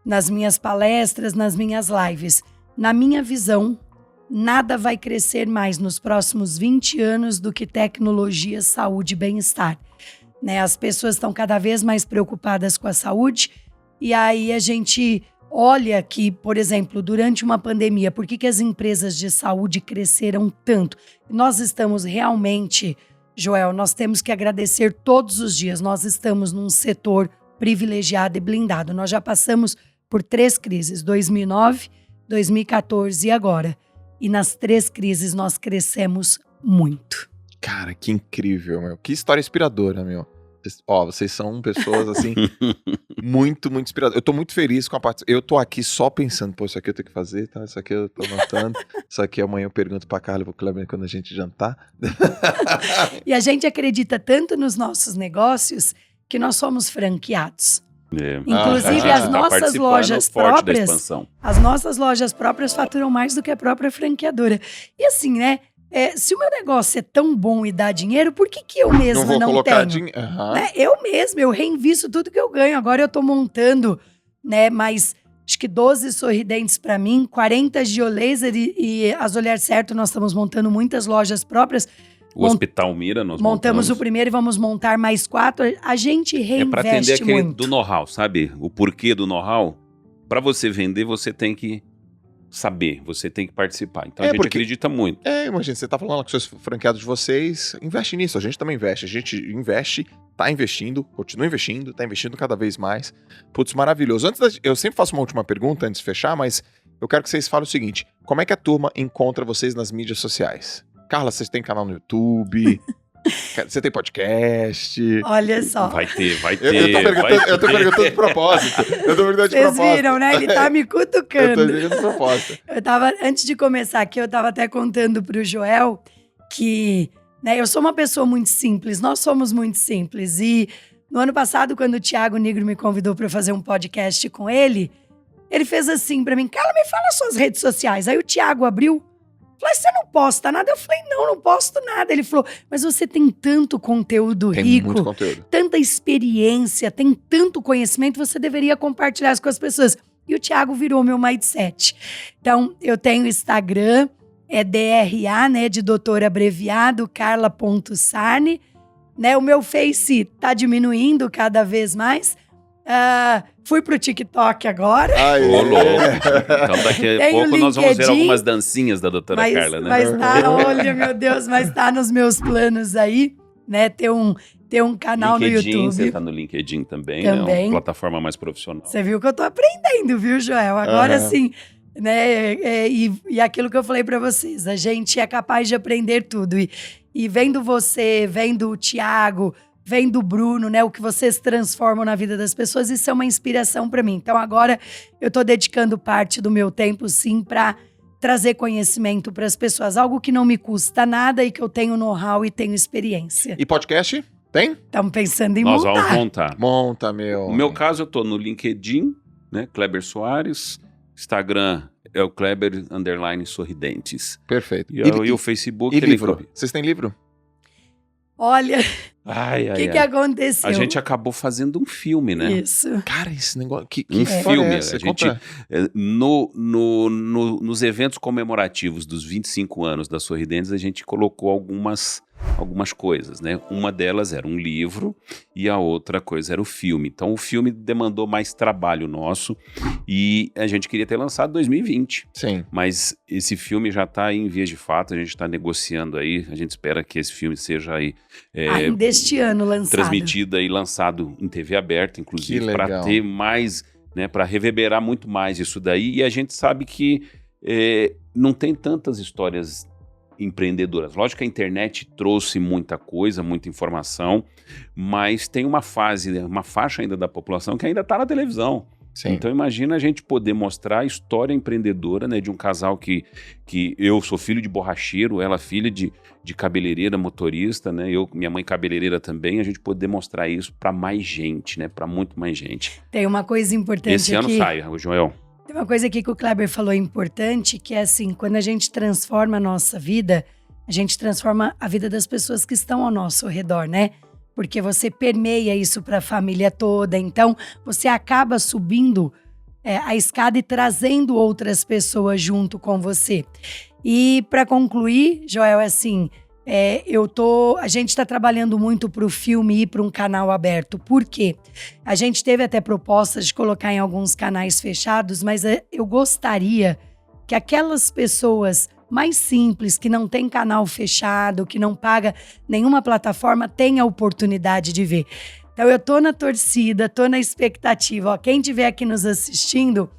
nas minhas palestras, nas minhas lives. Na minha visão, nada vai crescer mais nos próximos 20 anos do que tecnologia, saúde e bem-estar. Né? As pessoas estão cada vez mais preocupadas com a saúde e aí a gente olha que, por exemplo, durante uma pandemia, por que as empresas de saúde cresceram tanto? Nós estamos realmente, Joel, nós temos que agradecer todos os dias. Nós estamos num setor privilegiado e blindado. Nós já passamos por 3 crises, 2009, 2014 e agora. E nas 3 crises nós crescemos muito. Cara, que incrível, meu. Que história inspiradora, meu. Vocês são pessoas, assim, muito, muito inspiradoras. Eu tô muito feliz com a parte... Eu tô aqui só pensando, pô, isso aqui eu tenho que fazer, tá? Isso aqui eu tô anotando. Isso aqui amanhã eu pergunto pra Carla e pro Kleber quando a gente jantar. E a gente acredita tanto nos nossos negócios que nós somos franqueados. Inclusive as nossas lojas próprias, as nossas lojas próprias faturam mais do que a própria franqueadora. E assim, né? Se o meu negócio é tão bom e dá dinheiro, por que eu mesma não tenho? Né? Eu reinvisto tudo que eu ganho. Agora eu tô montando, né, mais acho que 12 Sorridentes para mim, 40 Geolaser e as Olhar Certo nós estamos montando muitas lojas próprias. O Hospital Mira, nós montamos o primeiro e vamos montar mais 4. A gente reinveste muito. É para atender aquele do know-how, sabe? O porquê do know-how. Para você vender, você tem que saber, você tem que participar. Então a gente acredita muito. Imagina, você tá falando com seus franqueados de vocês, investe nisso, a gente também investe. A gente investe, tá investindo, continua investindo, tá investindo cada vez mais. Putz, maravilhoso. Eu sempre faço uma última pergunta antes de fechar, mas eu quero que vocês falem o seguinte: como é que a turma encontra vocês nas mídias sociais? Carla, vocês têm canal no YouTube? Você tem podcast? Olha só. Vai ter. Eu tô perguntando de propósito. Vocês viram, né? Ele tá me cutucando. Eu tô perguntando de propósito. Antes de começar aqui, eu tava até contando pro Joel que, né, eu sou uma pessoa muito simples. Nós somos muito simples. E no ano passado, quando o Thiago Nigro me convidou para fazer um podcast com ele fez assim pra mim: Carla, me fala suas redes sociais. Aí o Thiago abriu. Falei, você não posta nada? Eu falei, não posto nada. Ele falou, mas você tem tanto conteúdo rico, muito conteúdo, tanta experiência, tem tanto conhecimento, você deveria compartilhar isso com as pessoas. E o Thiago virou meu mindset. Então, eu tenho Instagram, é DRA, né, de doutor abreviado, carla.sarne. Né, o meu Face tá diminuindo cada vez mais. Fui pro TikTok agora. Ô, louco. Então daqui a pouco nós vamos ver algumas dancinhas da doutora Carla, né? Mas tá, olha, meu Deus, mas tá nos meus planos aí, né? Ter um canal LinkedIn, no YouTube. Você tá no LinkedIn também, né? Uma plataforma mais profissional. Você viu que eu tô aprendendo, viu, Joel? Agora sim, né? E aquilo que eu falei pra vocês, a gente é capaz de aprender tudo. E vendo você, vendo o Thiago, vem do Bruno, né? O que vocês transformam na vida das pessoas, isso é uma inspiração para mim. Então agora eu tô dedicando parte do meu tempo, sim, para trazer conhecimento para as pessoas. Algo que não me custa nada e que eu tenho know-how e tenho experiência. E podcast? Tem? Estamos pensando em Nós montar. vamos montar. Monta, meu. No meu caso, eu tô no LinkedIn, né? Kleber Soares. Instagram é o Kleber_Sorridentes. Perfeito. E o Facebook e é livro? Vocês têm livro? Olha, Ai, o que aconteceu? A gente acabou fazendo um filme, né? Isso. Cara, esse negócio... Que filme. É essa? A gente, nos eventos comemorativos dos 25 anos da Sorridentes, a gente colocou algumas coisas, né? Uma delas era um livro e a outra coisa era o filme. Então o filme demandou mais trabalho nosso e a gente queria ter lançado em 2020. Sim. Mas esse filme já está em vias de fato, a gente está negociando aí, a gente espera que esse filme seja aí ainda este ano lançado. transmitido e lançado em TV aberta, inclusive, para ter mais, né, para reverberar muito mais isso daí. E a gente sabe que não tem tantas histórias empreendedoras. Lógico que a internet trouxe muita coisa, muita informação, mas tem uma faixa ainda da população que ainda está na televisão. Sim. Então imagina a gente poder mostrar a história empreendedora, né, de um casal que eu sou filho de borracheiro, ela filha de cabeleireira, motorista, né, minha mãe cabeleireira também, a gente poder mostrar isso para mais gente, né, para muito mais gente. Tem uma coisa importante Esse ano sai, Joel. Tem uma coisa aqui que o Kleber falou importante, que é assim, quando a gente transforma a nossa vida, a gente transforma a vida das pessoas que estão ao nosso redor, né? Porque você permeia isso para a família toda, então você acaba subindo a escada e trazendo outras pessoas junto com você. E para concluir, Joel, assim, a gente está trabalhando muito para o filme ir para um canal aberto. Por quê? A gente teve até propostas de colocar em alguns canais fechados, mas eu gostaria que aquelas pessoas mais simples, que não tem canal fechado, que não paga nenhuma plataforma, tenham a oportunidade de ver. Então eu tô na torcida, tô na expectativa. Ó, quem estiver aqui nos assistindo,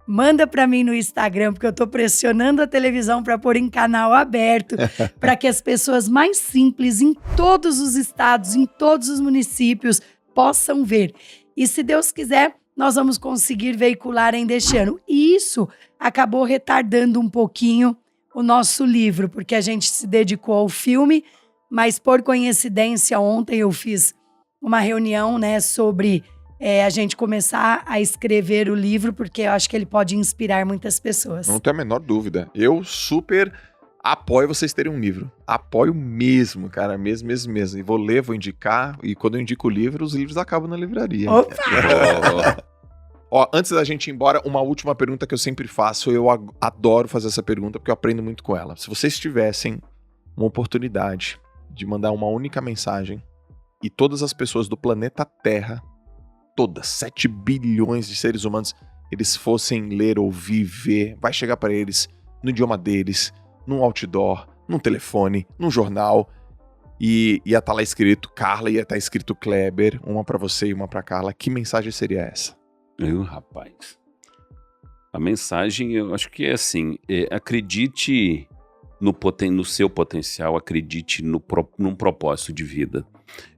manda para mim no Instagram, porque eu tô pressionando a televisão para pôr em canal aberto, para que as pessoas mais simples em todos os estados, em todos os municípios, possam ver. E se Deus quiser, nós vamos conseguir veicular ainda este ano. E isso acabou retardando um pouquinho o nosso livro, porque a gente se dedicou ao filme, mas por coincidência ontem eu fiz uma reunião, né, sobre a gente começar a escrever o livro, porque eu acho que ele pode inspirar muitas pessoas. Não tenho a menor dúvida. Eu super apoio vocês terem um livro. Apoio mesmo, cara, mesmo. E vou ler, vou indicar, e quando eu indico o livro, os livros acabam na livraria. Opa! Ó, antes da gente ir embora, uma última pergunta que eu sempre faço. Eu adoro fazer essa pergunta porque eu aprendo muito com ela. Se vocês tivessem uma oportunidade de mandar uma única mensagem e todas as pessoas do planeta Terra, todas, 7 bilhões de seres humanos, eles fossem ler, ouvir, ver, vai chegar para eles no idioma deles, num outdoor, num telefone, num jornal, e ia estar lá escrito Carla, ia estar escrito Kleber, uma para você e uma para Carla. Que mensagem seria essa? Rapaz, a mensagem eu acho que é assim, acredite no seu potencial, acredite num propósito de vida.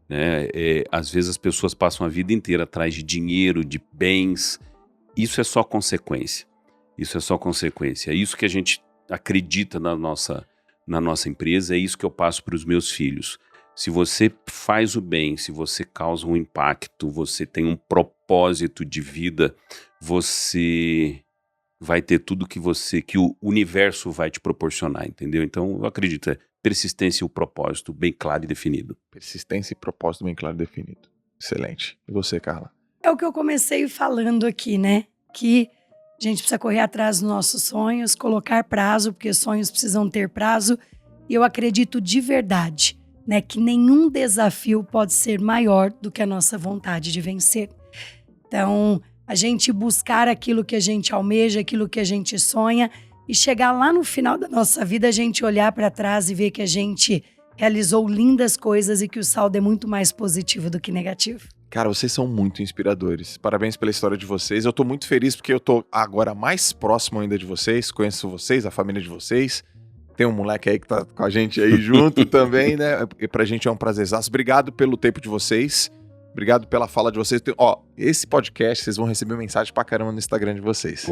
Né? Às vezes as pessoas passam a vida inteira atrás de dinheiro, de bens, isso é só consequência. Isso que a gente acredita na nossa empresa, é isso que eu passo para os meus filhos. Se você faz o bem, se você causa um impacto, você tem um propósito de vida, você vai ter tudo que o universo vai te proporcionar, entendeu? Então, eu acredito, persistência e o propósito bem claro e definido. Persistência e propósito bem claro e definido. Excelente. E você, Carla? É o que eu comecei falando aqui, né? Que a gente precisa correr atrás dos nossos sonhos, colocar prazo, porque sonhos precisam ter prazo. E eu acredito de verdade, né, que nenhum desafio pode ser maior do que a nossa vontade de vencer. Então, a gente buscar aquilo que a gente almeja, aquilo que a gente sonha, e chegar lá no final da nossa vida, a gente olhar para trás e ver que a gente realizou lindas coisas e que o saldo é muito mais positivo do que negativo. Cara, vocês são muito inspiradores. Parabéns pela história de vocês. Eu tô muito feliz porque eu tô agora mais próximo ainda de vocês, conheço vocês, a família de vocês. Tem um moleque aí que tá com a gente aí junto também, né? E pra gente é um prazerzaço. Obrigado pelo tempo de vocês. Obrigado pela fala de vocês. Esse podcast, vocês vão receber mensagem pra caramba no Instagram de vocês.